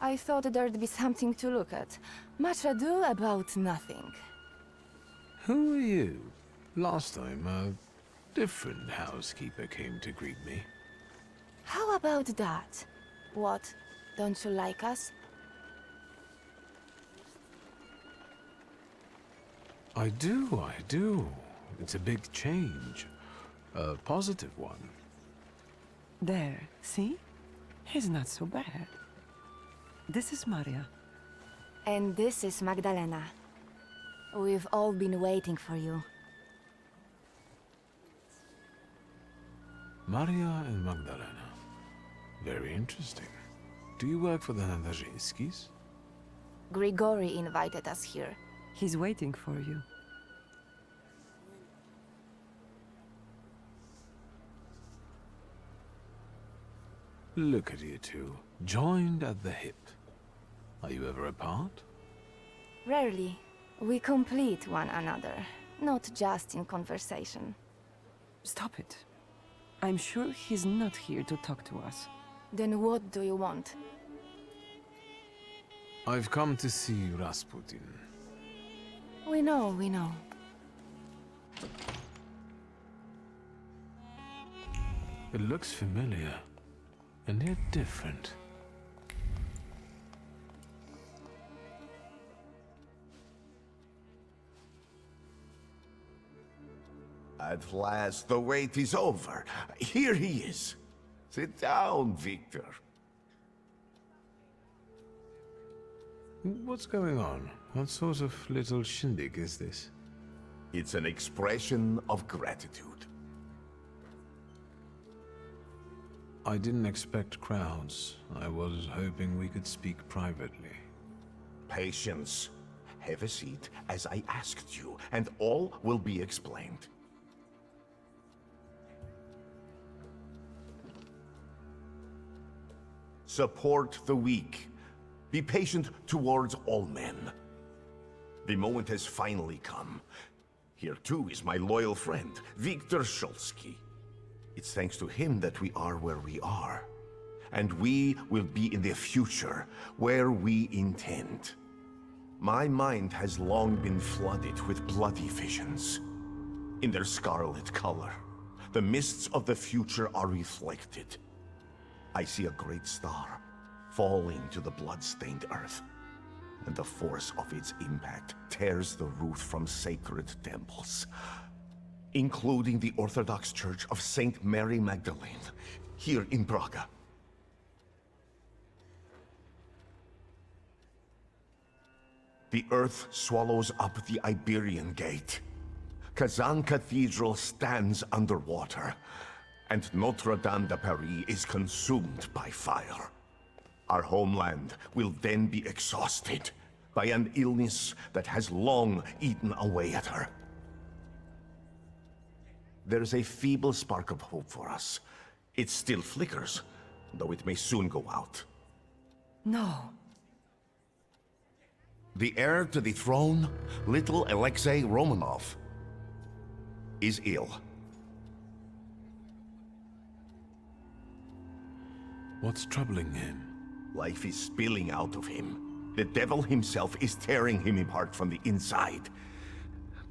I thought there'd be something to look at. Much ado about nothing. Who are you? Last time, a different housekeeper came to greet me. How about that? What? Don't you like us? I do. It's a big change. A positive one. There, see? He's not so bad. This is Maria. And this is Magdalena. We've all been waiting for you. Maria and Magdalena. Very interesting. Do you work for the Nadarzyńskis? Grigori invited us here. He's waiting for you. Look at you two, joined at the hip. Are you ever apart? Rarely. We complete one another, not just in conversation. Stop it. I'm sure he's not here to talk to us. Then what do you want? I've come to see Rasputin. We know. It looks familiar, and yet different. At last, the wait is over. Here he is. Sit down, Victor. What's going on? What sort of little shindig is this? It's an expression of gratitude. I didn't expect crowds. I was hoping we could speak privately. Patience. Have a seat, as I asked you, and all will be explained. Support the weak. Be patient towards all men. The moment has finally come. Here too is my loyal friend, Victor Shulsky. It's thanks to him that we are where we are. And we will be in the future, where we intend. My mind has long been flooded with bloody visions. In their scarlet color, the mists of the future are reflected. I see a great star falling to the blood-stained earth, and the force of its impact tears the roof from sacred temples, including the Orthodox Church of Saint Mary Magdalene, here in Praga. The earth swallows up the Iberian Gate. Kazan Cathedral stands underwater, and Notre Dame de Paris is consumed by fire. Our homeland will then be exhausted by an illness that has long eaten away at her. There's a feeble spark of hope for us. It still flickers, though it may soon go out. No. The heir to the throne, little Alexei Romanov, is ill. What's troubling him? Life is spilling out of him. The devil himself is tearing him apart from the inside,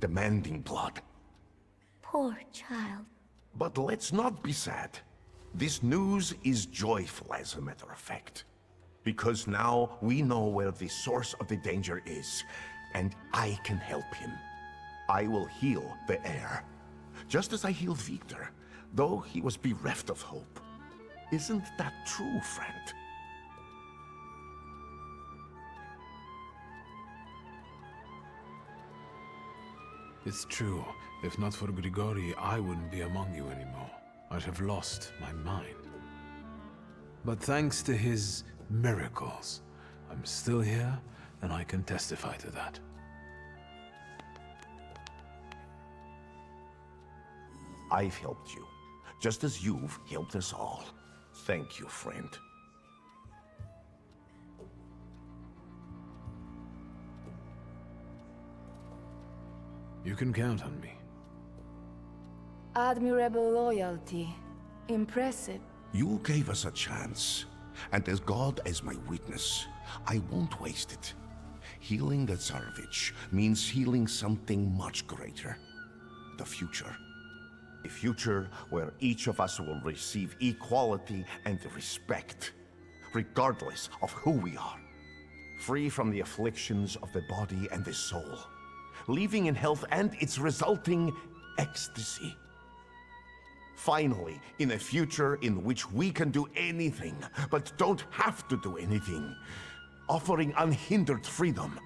demanding blood. Poor child. But let's not be sad. This news is joyful, as a matter of fact. Because now we know where the source of the danger is, and I can help him. I will heal the heir, just as I healed Victor, though he was bereft of hope. Isn't that true, friend? It's true. If not for Grigori, I wouldn't be among you anymore. I'd have lost my mind. But thanks to his miracles, I'm still here, and I can testify to that. I've helped you, just as you've helped us all. Thank you, friend. You can count on me. Admirable loyalty. Impressive. You gave us a chance, and as God as my witness, I won't waste it. Healing the Tsarevich means healing something much greater. The future. A future where each of us will receive equality and respect, regardless of who we are. Free from the afflictions of the body and the soul. Living in health and its resulting ecstasy. Finally, in a future in which we can do anything, but don't have to do anything. Offering unhindered freedom.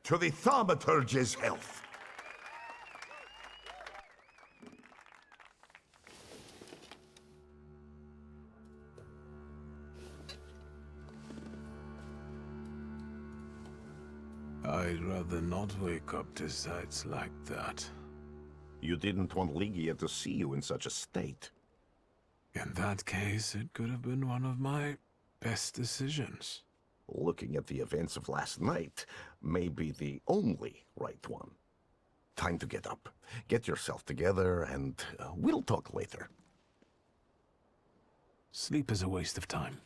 To the thaumaturge's health. I'd rather not wake up to sights like that. You didn't want Ligia to see you in such a state. In that case, it could have been one of my best decisions. Looking at the events of last night may be the only right one. Time to get up. Get yourself together, and we'll talk later. Sleep is a waste of time.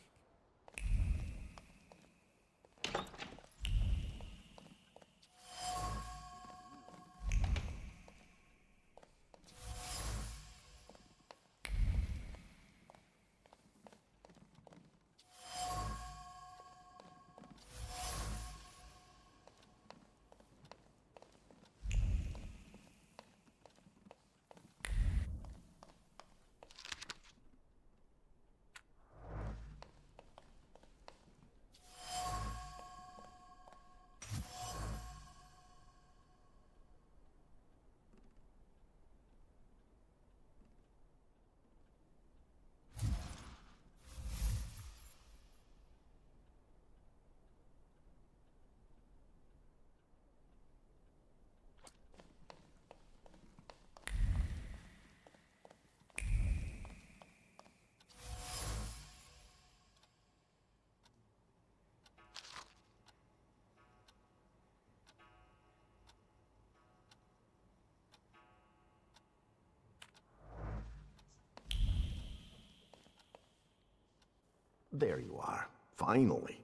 There you are. Finally.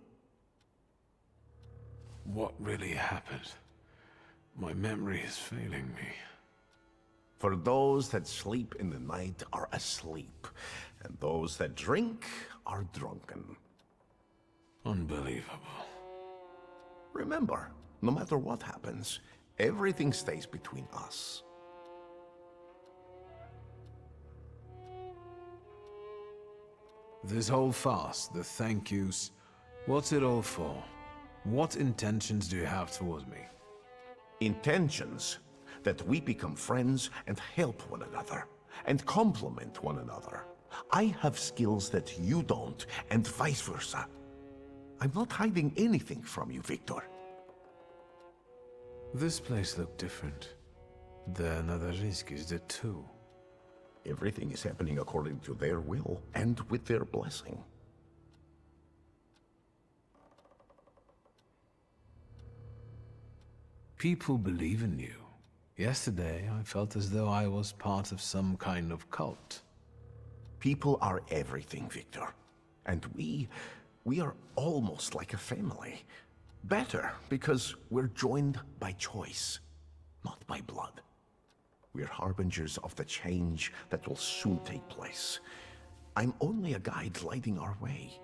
What really happened? My memory is failing me. For those that sleep in the night are asleep, and those that drink are drunken. Unbelievable. Remember, no matter what happens, everything stays between us. This whole farce, the thank yous, what's it all for? What intentions do you have towards me? Intentions that we become friends and help one another, and complement one another. I have skills that you don't, and vice versa. I'm not hiding anything from you, Victor. This place looked different. The Nadariskis did too. Everything is happening according to their will, and with their blessing. People believe in you. Yesterday, I felt as though I was part of some kind of cult. People are everything, Victor. And we are almost like a family. Better, because we're joined by choice, not by blood. We're harbingers of the change that will soon take place. I'm only a guide lighting our way.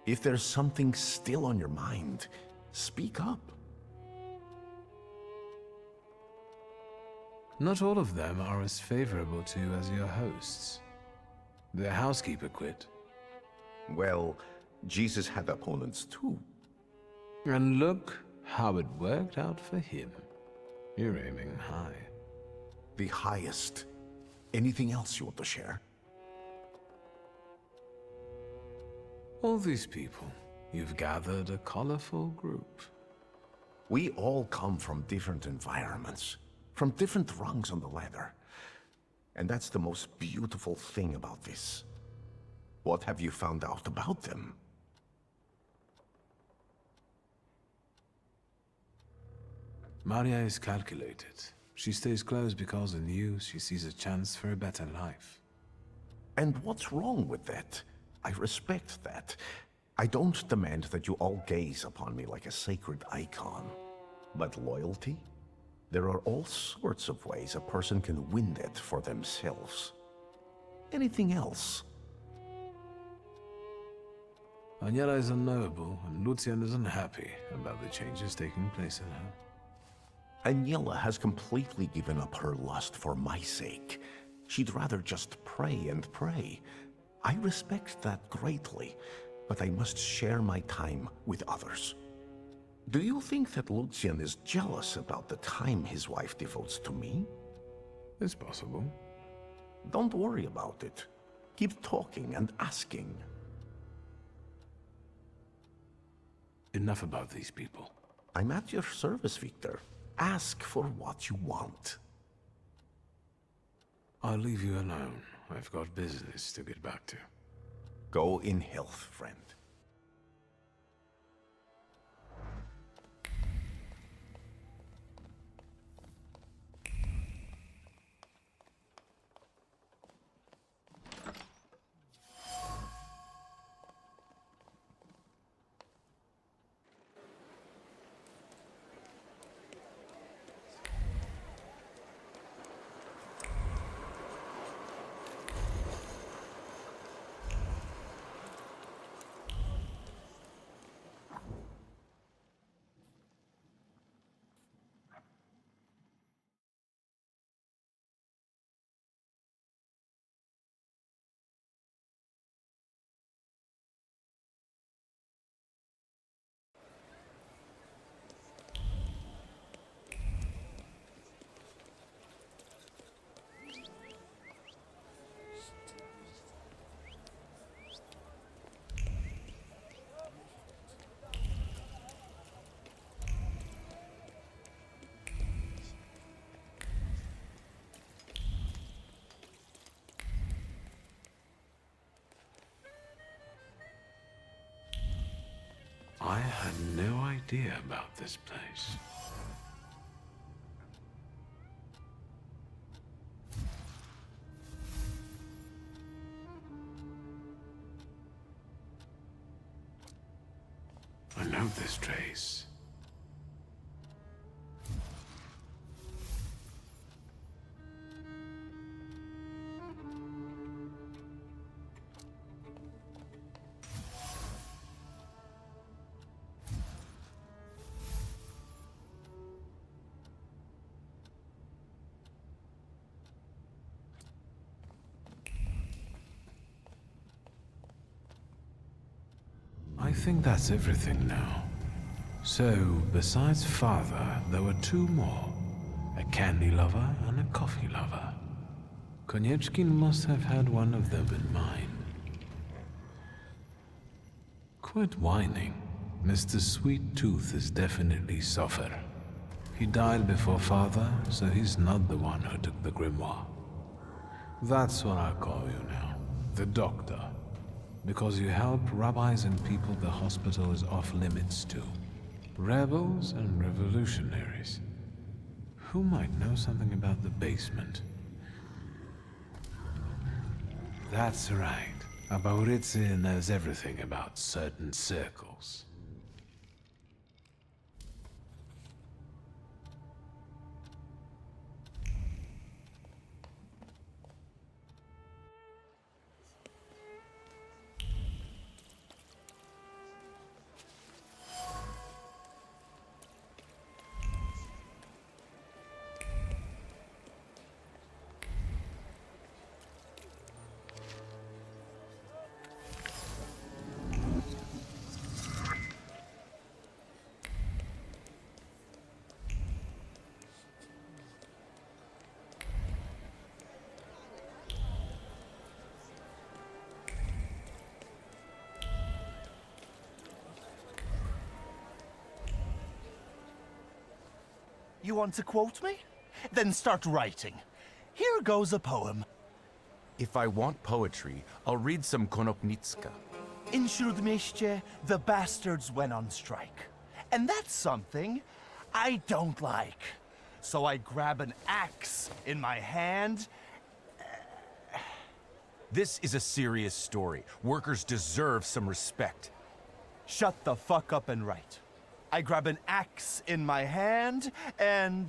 If there's something still on your mind, speak up. Not all of them are as favorable to you as your hosts. The housekeeper quit. Well, Jesus had opponents too. And look how it worked out for him. You're aiming high. The highest. Anything else you want to share? All these people, you've gathered a colorful group. We all come from different environments, from different rungs on the ladder. And that's the most beautiful thing about this. What have you found out about them? Maria is calculated. She stays close because in you she sees a chance for a better life. And what's wrong with that? I respect that. I don't demand that you all gaze upon me like a sacred icon. But loyalty? There are all sorts of ways a person can win that for themselves. Anything else? Agnella is unknowable, and Lucian is unhappy about the changes taking place in her. Agnella has completely given up her lust for my sake. She'd rather just pray and pray. I respect that greatly, but I must share my time with others. Do you think that Lucian is jealous about the time his wife devotes to me? It's possible. Don't worry about it. Keep talking and asking. Enough about these people. I'm at your service, Victor. Ask for what you want. I'll leave you alone. I've got business to get back to. Go in health, friend. I had no idea about this place. stamp this trace. I think that's everything now. So, besides father, there were two more. A candy lover and a coffee lover. Konieczkin must have had one of them in mind. Quit whining. Mr. Sweet Tooth is definitely suffer. He died before father, so he's not the one who took the grimoire. That's what I call you now. The doctor. Because you help rabbis and people the hospital is off limits to. Rebels and revolutionaries. Who might know something about the basement? That's right. Abauritzin knows everything about certain circles. You want to quote me? Then start writing. Here goes a poem. If I want poetry, I'll read some Konopnicka. In Śródmieście, the bastards went on strike. And that's something I don't like. So I grab an axe in my hand. This is a serious story. Workers deserve some respect. Shut the fuck up and write. I grab an axe in my hand and...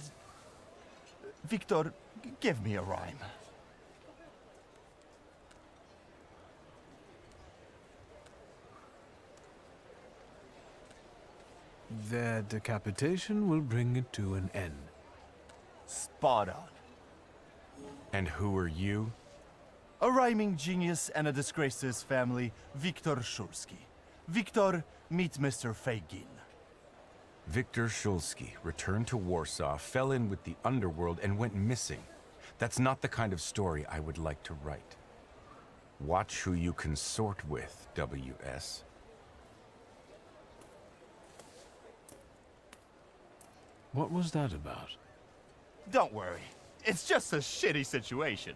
Victor, give me a rhyme. Their decapitation will bring it to an end. Spot on. And who are you? A rhyming genius and a disgrace to his family, Viktor Szulski. Victor, meet Mr. Fagin. Viktor Szulski returned to Warsaw, fell in with the underworld, and went missing. That's not the kind of story I would like to write. Watch who you consort with, W.S. What was that about? Don't worry. It's just a shitty situation.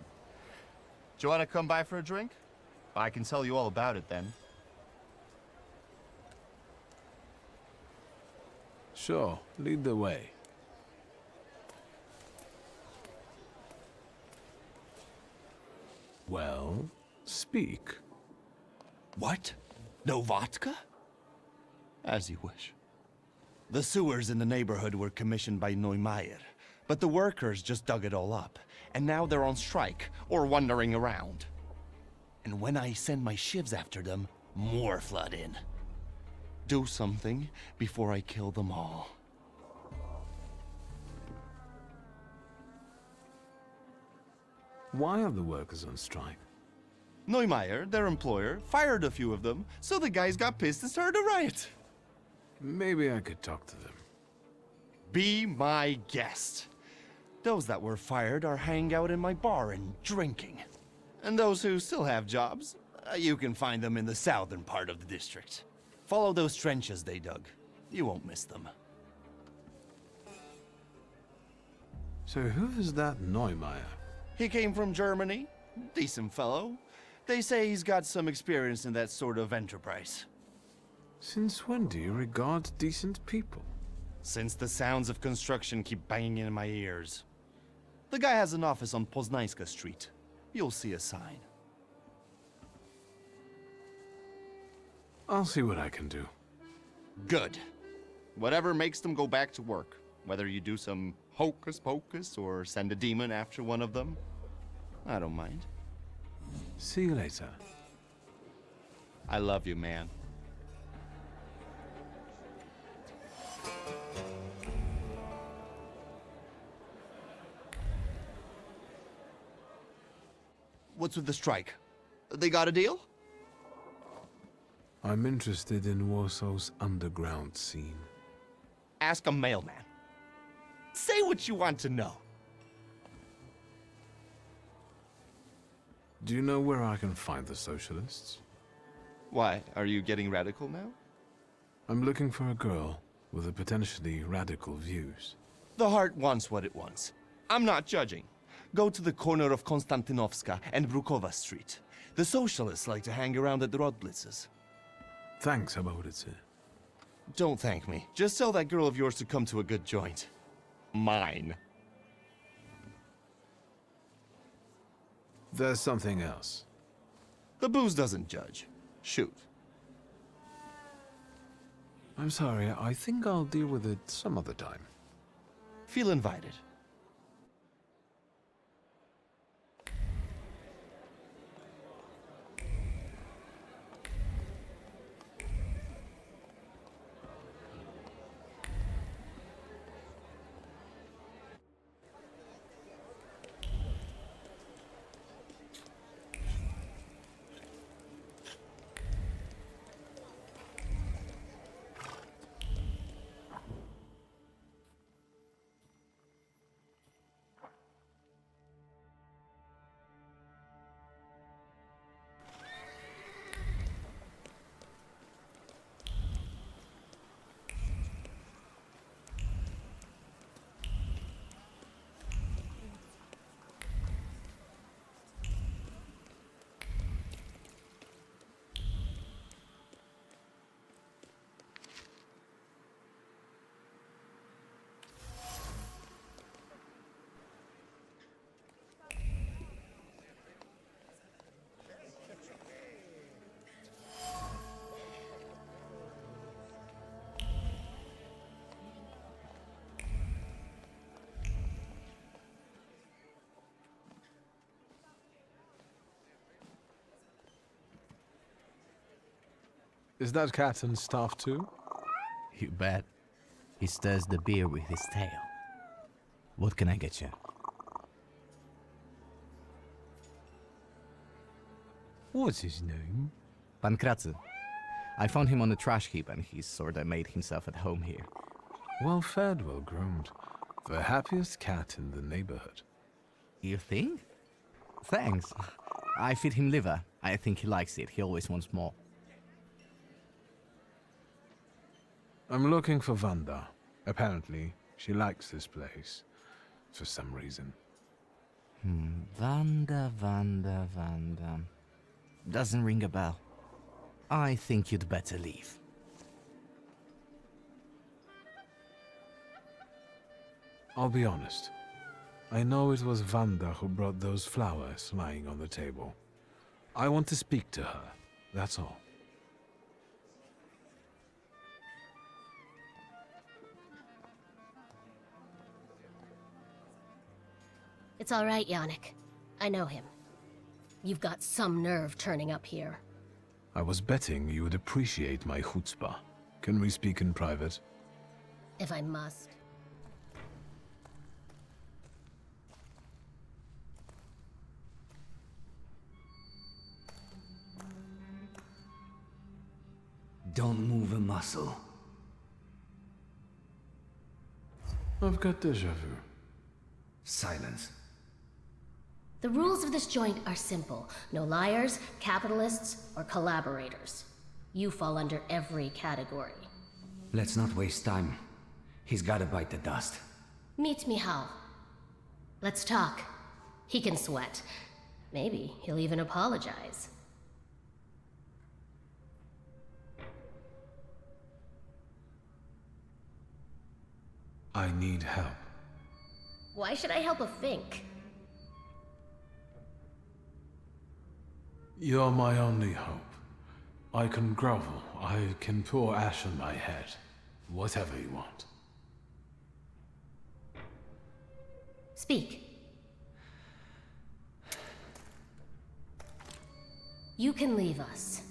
Do you want to come by for a drink? I can tell you all about it then. Sure, lead the way. Well, speak. What? No vodka? As you wish. The sewers in the neighborhood were commissioned by Neumeier, but the workers just dug it all up, and now they're on strike, or wandering around. And when I send my shivs after them, more flood in. Do something before I kill them all. Why are the workers on strike? Neumeier, their employer, fired a few of them, so the guys got pissed and started a riot. Maybe I could talk to them. Be my guest. Those that were fired are hanging out in my bar and drinking. And those who still have jobs, you can find them in the southern part of the district. Follow those trenches they dug. You won't miss them. So who is that Neumeier? He came from Germany. Decent fellow. They say he's got some experience in that sort of enterprise. Since when do you regard decent people? Since the sounds of construction keep banging in my ears. The guy has an office on Poznańska Street. You'll see a sign. I'll see what I can do. Good. Whatever makes them go back to work. Whether you do some hocus pocus or send a demon after one of them, I don't mind. See you later. I love you, man. What's with the strike? They got a deal? I'm interested in Warsaw's underground scene. Ask a mailman. Say what you want to know. Do you know where I can find the socialists? Why, are you getting radical now? I'm looking for a girl with a potentially radical views. The heart wants what it wants. I'm not judging. Go to the corner of Konstantinovska and Brukova Street. The socialists like to hang around at the Rodblitzes. Thanks, Aboditze. Don't thank me. Just tell that girl of yours to come to a good joint. Mine. There's something else. The booze doesn't judge. Shoot. I'm sorry, I think I'll deal with it some other time. Feel invited. Is that cat and staff too? You bet. He stirs the beer with his tail. What can I get you? What's his name? Pankratzy. I found him on the trash heap and he's sorta made himself at home here. Well fed, well groomed. The happiest cat in the neighborhood. You think? Thanks. I feed him liver. I think he likes it. He always wants more. I'm looking for Vanda. Apparently, she likes this place. For some reason. Vanda. Doesn't ring a bell. I think you'd better leave. I'll be honest. I know it was Vanda who brought those flowers lying on the table. I want to speak to her, that's all. It's all right, Yannick. I know him. You've got some nerve turning up here. I was betting you would appreciate my chutzpah. Can we speak in private? If I must. Don't move a muscle. I've got déjà vu. Silence. The rules of this joint are simple. No liars, capitalists, or collaborators. You fall under every category. Let's not waste time. He's gotta bite the dust. Meet Mihal. Let's talk. He can sweat. Maybe he'll even apologize. I need help. Why should I help a Fink? You're my only hope. I can grovel. I can pour ash on my head. Whatever you want. Speak. You can leave us.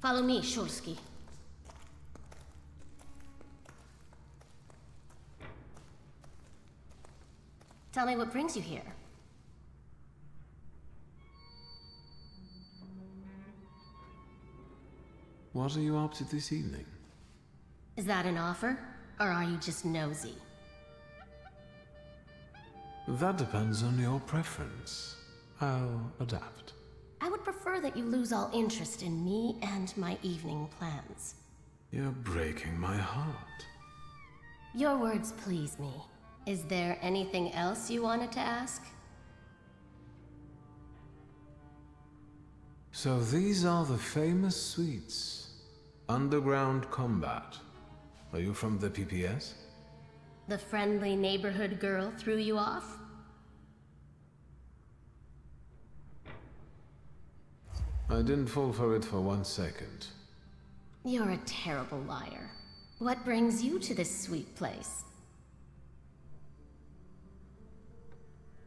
Follow me, Shulsky. Tell me what brings you here. What are you up to this evening? Is that an offer, or are you just nosy? That depends on your preference. I'll adapt. I would prefer that you lose all interest in me and my evening plans. You're breaking my heart. Your words please me. Is there anything else you wanted to ask? So these are the famous suites. Underground combat. Are you from the PPS? The friendly neighborhood girl threw you off? I didn't fall for it for 1 second. You're a terrible liar. What brings you to this sweet place?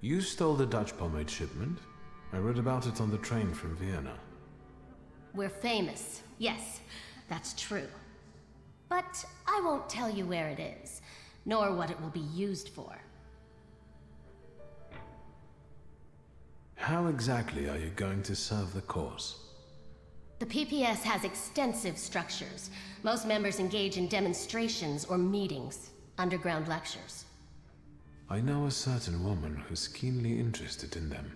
You stole the Dutch pomade shipment? I read about it on the train from Vienna. We're famous. Yes, that's true. But I won't tell you where it is, nor what it will be used for. How exactly are you going to serve the cause? The PPS has extensive structures. Most members engage in demonstrations or meetings, underground lectures. I know a certain woman who's keenly interested in them.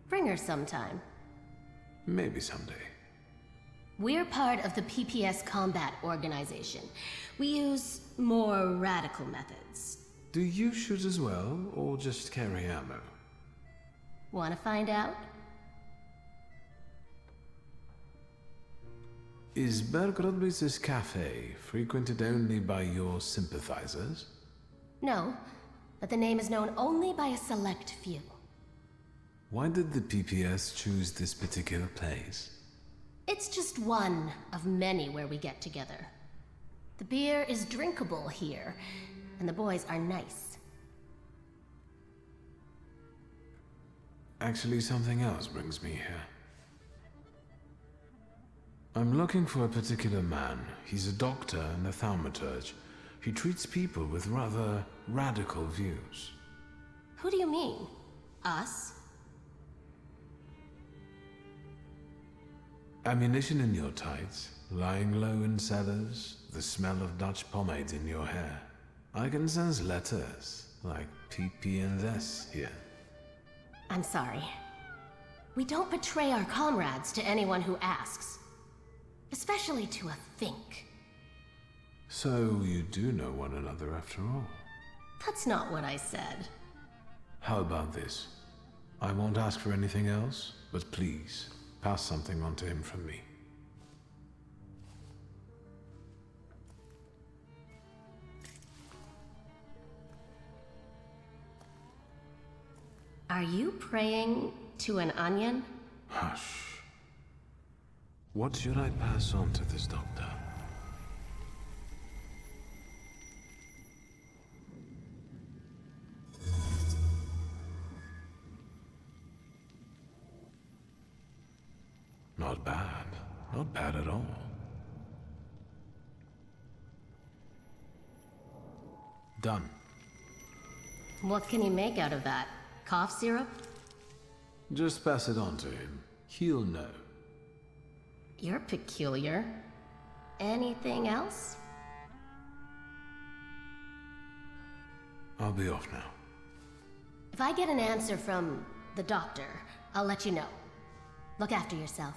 Bring her sometime. Maybe someday. We're part of the PPS Combat Organization. We use more radical methods. Do you shoot as well, or just carry ammo? Want to find out? Is Berg Rodbritz's cafe frequented only by your sympathizers? No, but the name is known only by a select few. Why did the PPS choose this particular place? It's just one of many where we get together. The beer is drinkable here, and the boys are nice. Actually, something else brings me here. I'm looking for a particular man. He's a doctor and a thaumaturge. He treats people with rather radical views. Who do you mean? Us? Ammunition in your tights, lying low in cellars, the smell of Dutch pomade in your hair. I can sense letters, like PP and S here. I'm sorry. We don't betray our comrades to anyone who asks. Especially to a think. So you do know one another after all? That's not what I said. How about this? I won't ask for anything else, but please, pass something on to him from me. Are you praying to an onion? Hush. What should I pass on to this doctor? Not bad. Not bad at all. Done. What can you make out of that? Cough syrup? Just pass it on to him. He'll know. You're peculiar. Anything else? I'll be off now. If I get an answer from the doctor, I'll let you know. Look after yourself.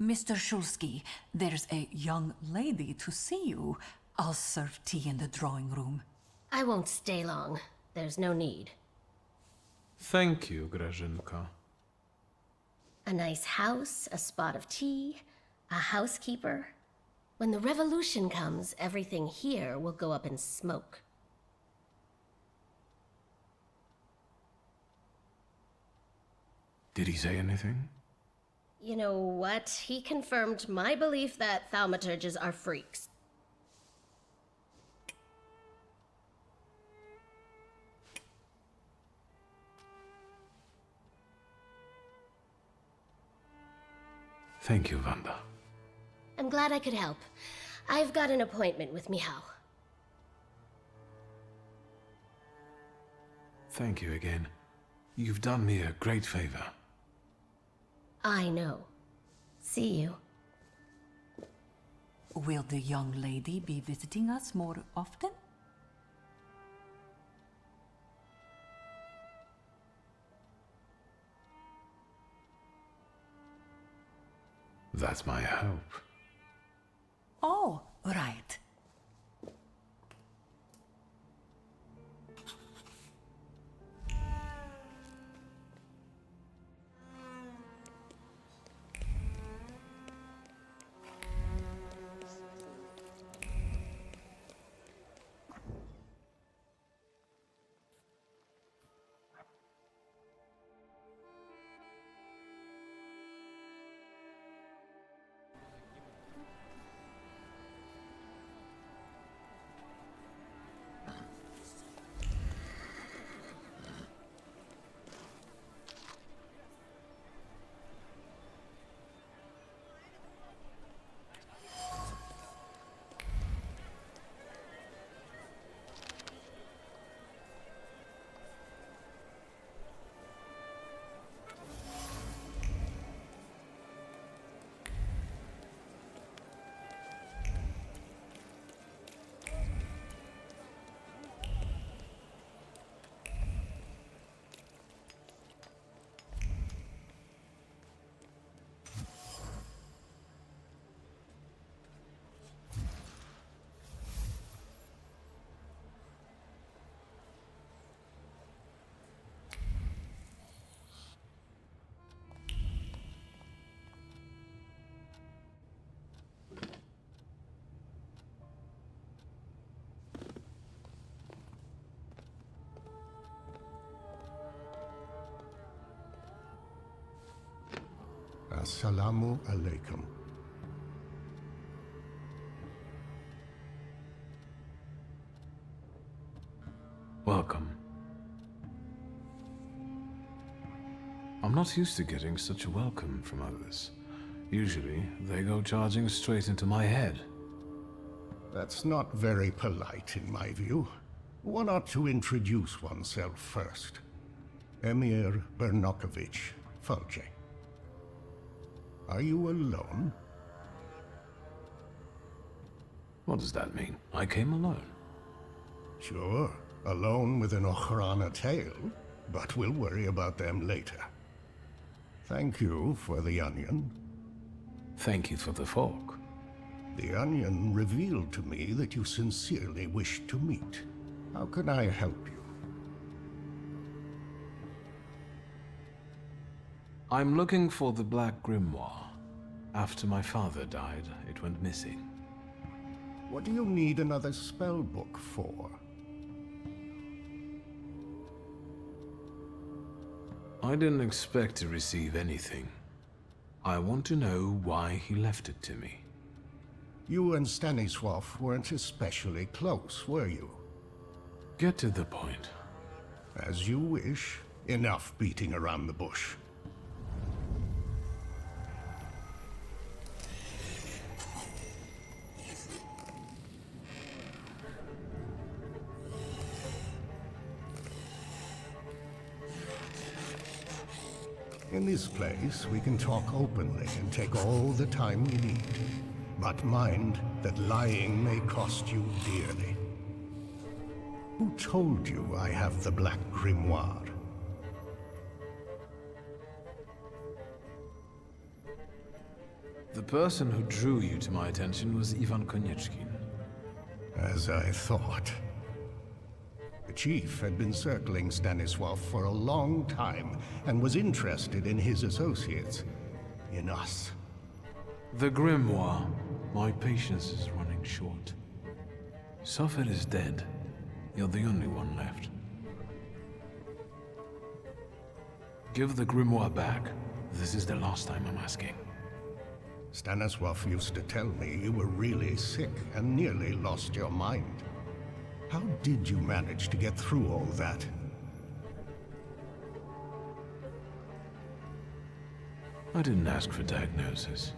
Mr. Shulsky, there's a young lady to see you. I'll serve tea in the drawing room. I won't stay long. There's no need. Thank you, Grażynka. A nice house, a spot of tea, a housekeeper. When the revolution comes, everything here will go up in smoke. Did he say anything? You know what? He confirmed my belief that thaumaturges are freaks. Thank you, Wanda. I'm glad I could help. I've got an appointment with Michał. Thank you again. You've done me a great favor. I know. See you. Will the young lady be visiting us more often? That's my hope. Oh, right. Assalamu alaikum. Welcome. I'm not used to getting such a welcome from others. Usually, they go charging straight into my head. That's not very polite, in my view. One ought to introduce oneself first. Emir Bernakovich, Folce. Are you alone? What does that mean? I came alone. Sure, alone with an Okhrana tail, but we'll worry about them later. Thank you for the onion. Thank you for the fork. The onion revealed to me that you sincerely wished to meet. How can I help you? I'm looking for the Black Grimoire. After my father died, it went missing. What do you need another spell book for? I didn't expect to receive anything. I want to know why he left it to me. You and Stanisław weren't especially close, were you? Get to the point. As you wish. Enough beating around the bush. In this place, we can talk openly and take all the time we need. But mind that lying may cost you dearly. Who told you I have the Black Grimoire? The person who drew you to my attention was Ivan Konieczkin. As I thought. The chief had been circling Stanisław for a long time and was interested in his associates, in us. The Grimoire. My patience is running short. Suffolk is dead. You're the only one left. Give the Grimoire back. This is the last time I'm asking. Stanisław used to tell me you were really sick and nearly lost your mind. How did you manage to get through all that? I didn't ask for diagnosis.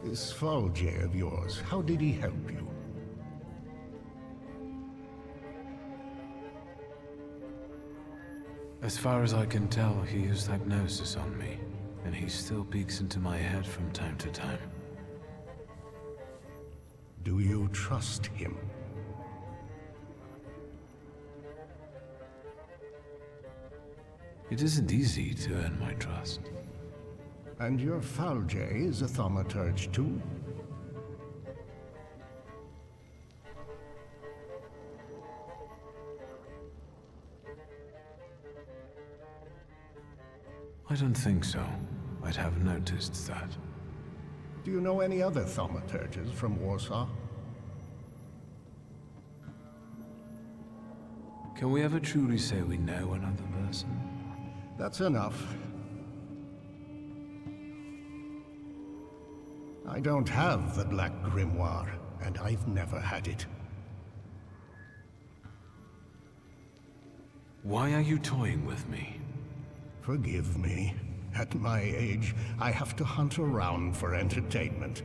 This Falje of yours, how did he help you? As far as I can tell, he used hypnosis on me, and he still peeks into my head from time to time. Do you trust him? It isn't easy to earn my trust. And your Falje is a thaumaturge too? I don't think so. I'd have noticed that. Do you know any other thaumaturges from Warsaw? Can we ever truly say we know another person? That's enough. I don't have the Black Grimoire, and I've never had it. Why are you toying with me? Forgive me. At my age, I have to hunt around for entertainment.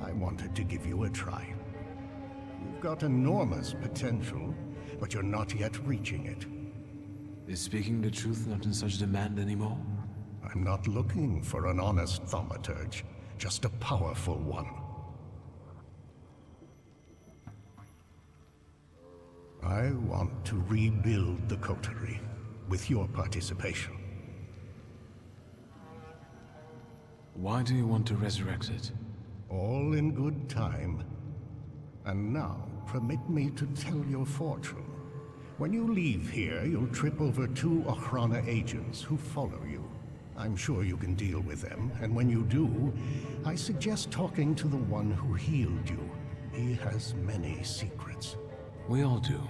I wanted to give you a try. You've got enormous potential, but you're not yet reaching it. Is speaking the truth not in such demand anymore? I'm not looking for an honest thaumaturge, just a powerful one. I want to rebuild the coterie, with your participation. Why do you want to resurrect it? All in good time. And now, permit me to tell your fortune. When you leave here, you'll trip over 2 Ochrana agents who follow you. I'm sure you can deal with them, and when you do, I suggest talking to the one who healed you. He has many secrets. We all do,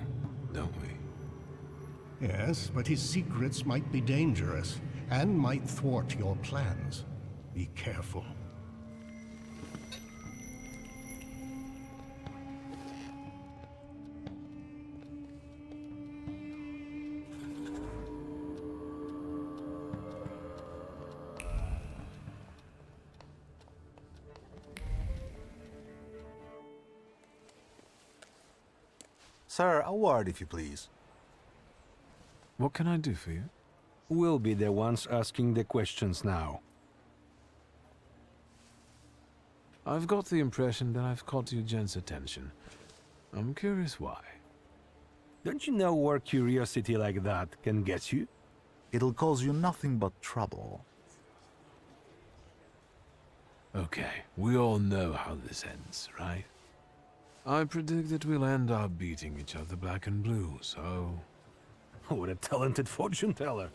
don't we? Yes, but his secrets might be dangerous, and might thwart your plans. Be careful. Sir, a word, if you please. What can I do for you? We'll be the ones asking the questions now. I've got the impression that I've caught you gents' attention. I'm curious why. Don't you know where curiosity like that can get you? It'll cause you nothing but trouble. Okay, we all know how this ends, right? I predict that we'll end up beating each other black and blue, so... What a talented fortune teller.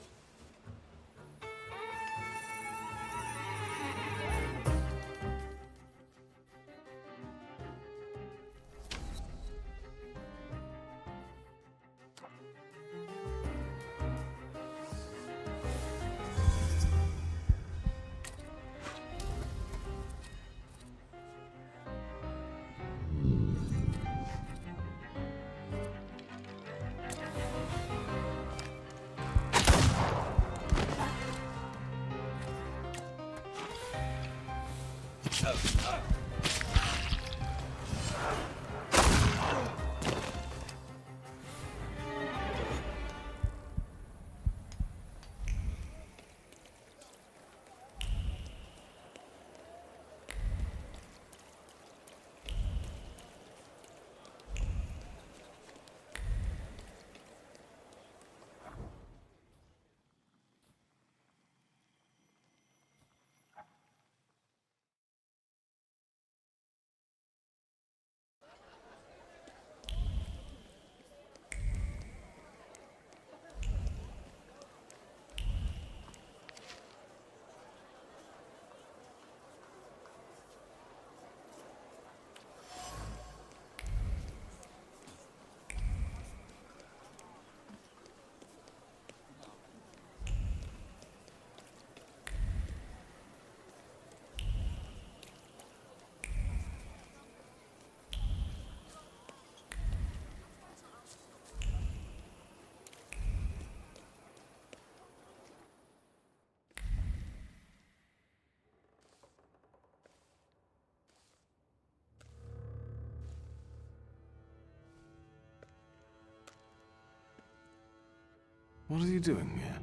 What are you doing here?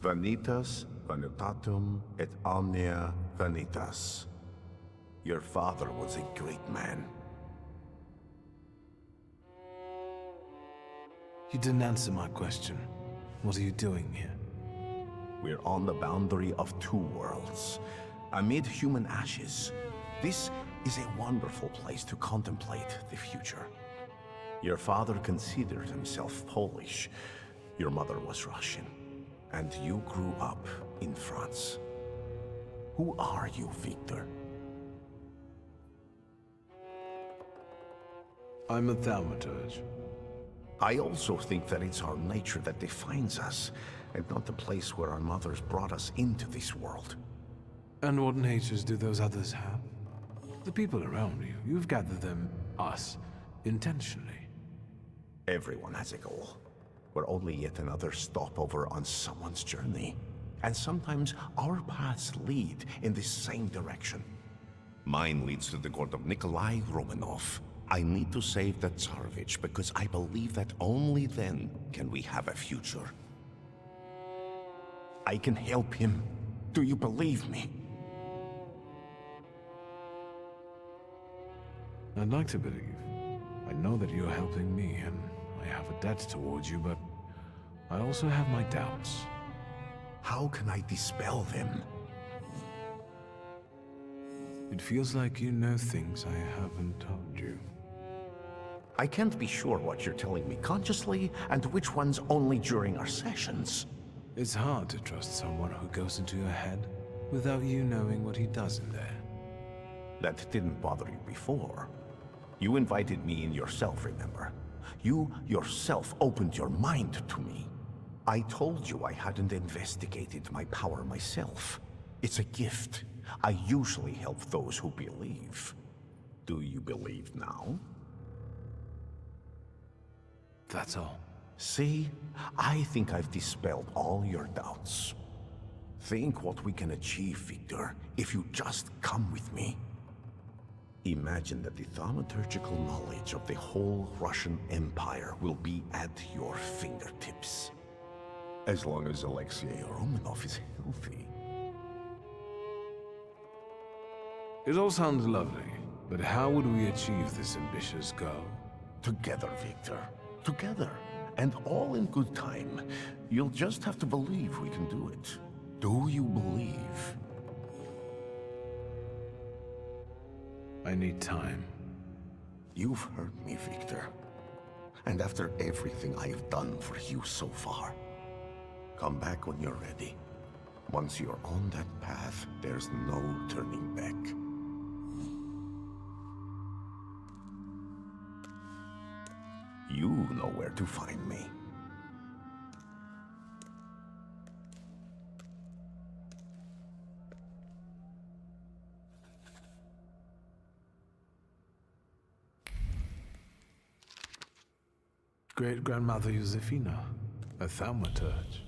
Vanitas, vanitatum, et omnia vanitas. Your father was a great man. You didn't answer my question. What are you doing here? We're on the boundary of two worlds, amid human ashes. This is a wonderful place to contemplate the future. Your father considered himself Polish. Your mother was Russian. And you grew up in France. Who are you, Victor? I'm a thaumaturge. I also think that it's our nature that defines us, and not the place where our mothers brought us into this world. And what natures do those others have? The people around you, you've gathered them, us, intentionally. Everyone has a goal. We're only yet another stopover on someone's journey. And sometimes our paths lead in the same direction. Mine leads to the court of Nikolai Romanov. I need to save the Tsarevich because I believe that only then can we have a future. I can help him. Do you believe me? I'd like to believe. I know that you're helping me, and I have a debt towards you, but I also have my doubts. How can I dispel them? It feels like you know things I haven't told you. I can't be sure what you're telling me consciously, and which ones only during our sessions. It's hard to trust someone who goes into your head without you knowing what he does in there. That didn't bother you before. You invited me in yourself, remember? You yourself opened your mind to me. I told you I hadn't investigated my power myself. It's a gift. I usually help those who believe. Do you believe now? That's all. See? I think I've dispelled all your doubts. Think what we can achieve, Victor, if you just come with me. Imagine that the thaumaturgical knowledge of the whole Russian Empire will be at your fingertips. As long as Alexei Romanov is healthy. It all sounds lovely, but how would we achieve this ambitious goal? Together, Victor. Together. And all in good time. You'll just have to believe we can do it. Do you believe? I need time. You've heard me, Victor. And after everything I've done for you so far, come back when you're ready. Once you're on that path, there's no turning back. You know where to find me. Great-grandmother Josefina, a thaumaturge.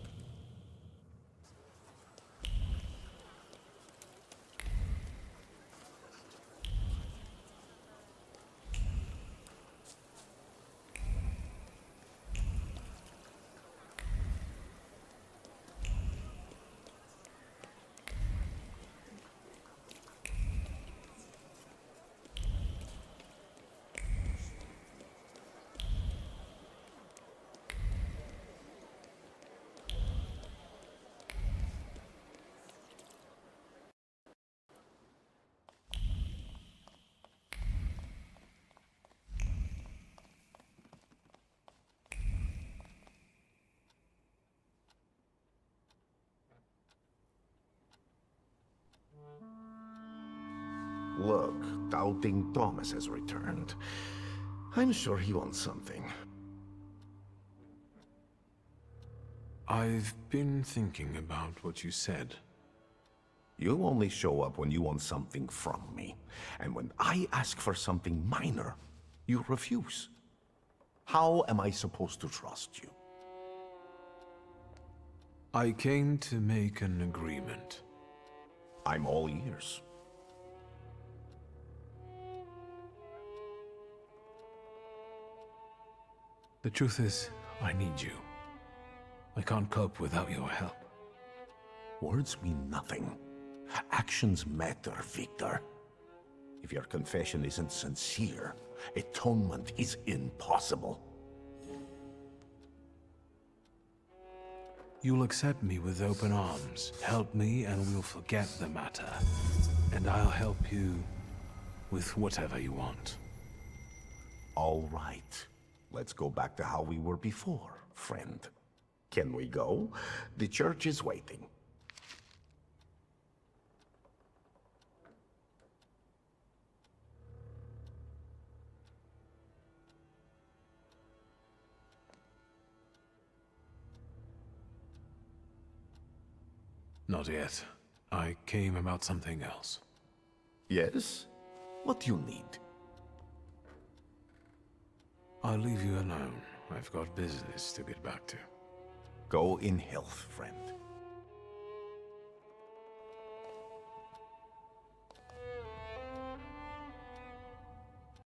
Look, Doubting Thomas has returned. I'm sure he wants something. I've been thinking about what you said. You only show up when you want something from me. And when I ask for something minor, you refuse. How am I supposed to trust you? I came to make an agreement. I'm all ears. The truth is, I need you. I can't cope without your help. Words mean nothing. Actions matter, Victor. If your confession isn't sincere, atonement is impossible. You'll accept me with open arms, help me, and we'll forget the matter. And I'll help you with whatever you want. All right. Let's go back to how we were before, friend. Can we go? The church is waiting. Not yet. I came about something else. Yes? What do you need? I'll leave you alone. I've got business to get back to. Go in health, friend.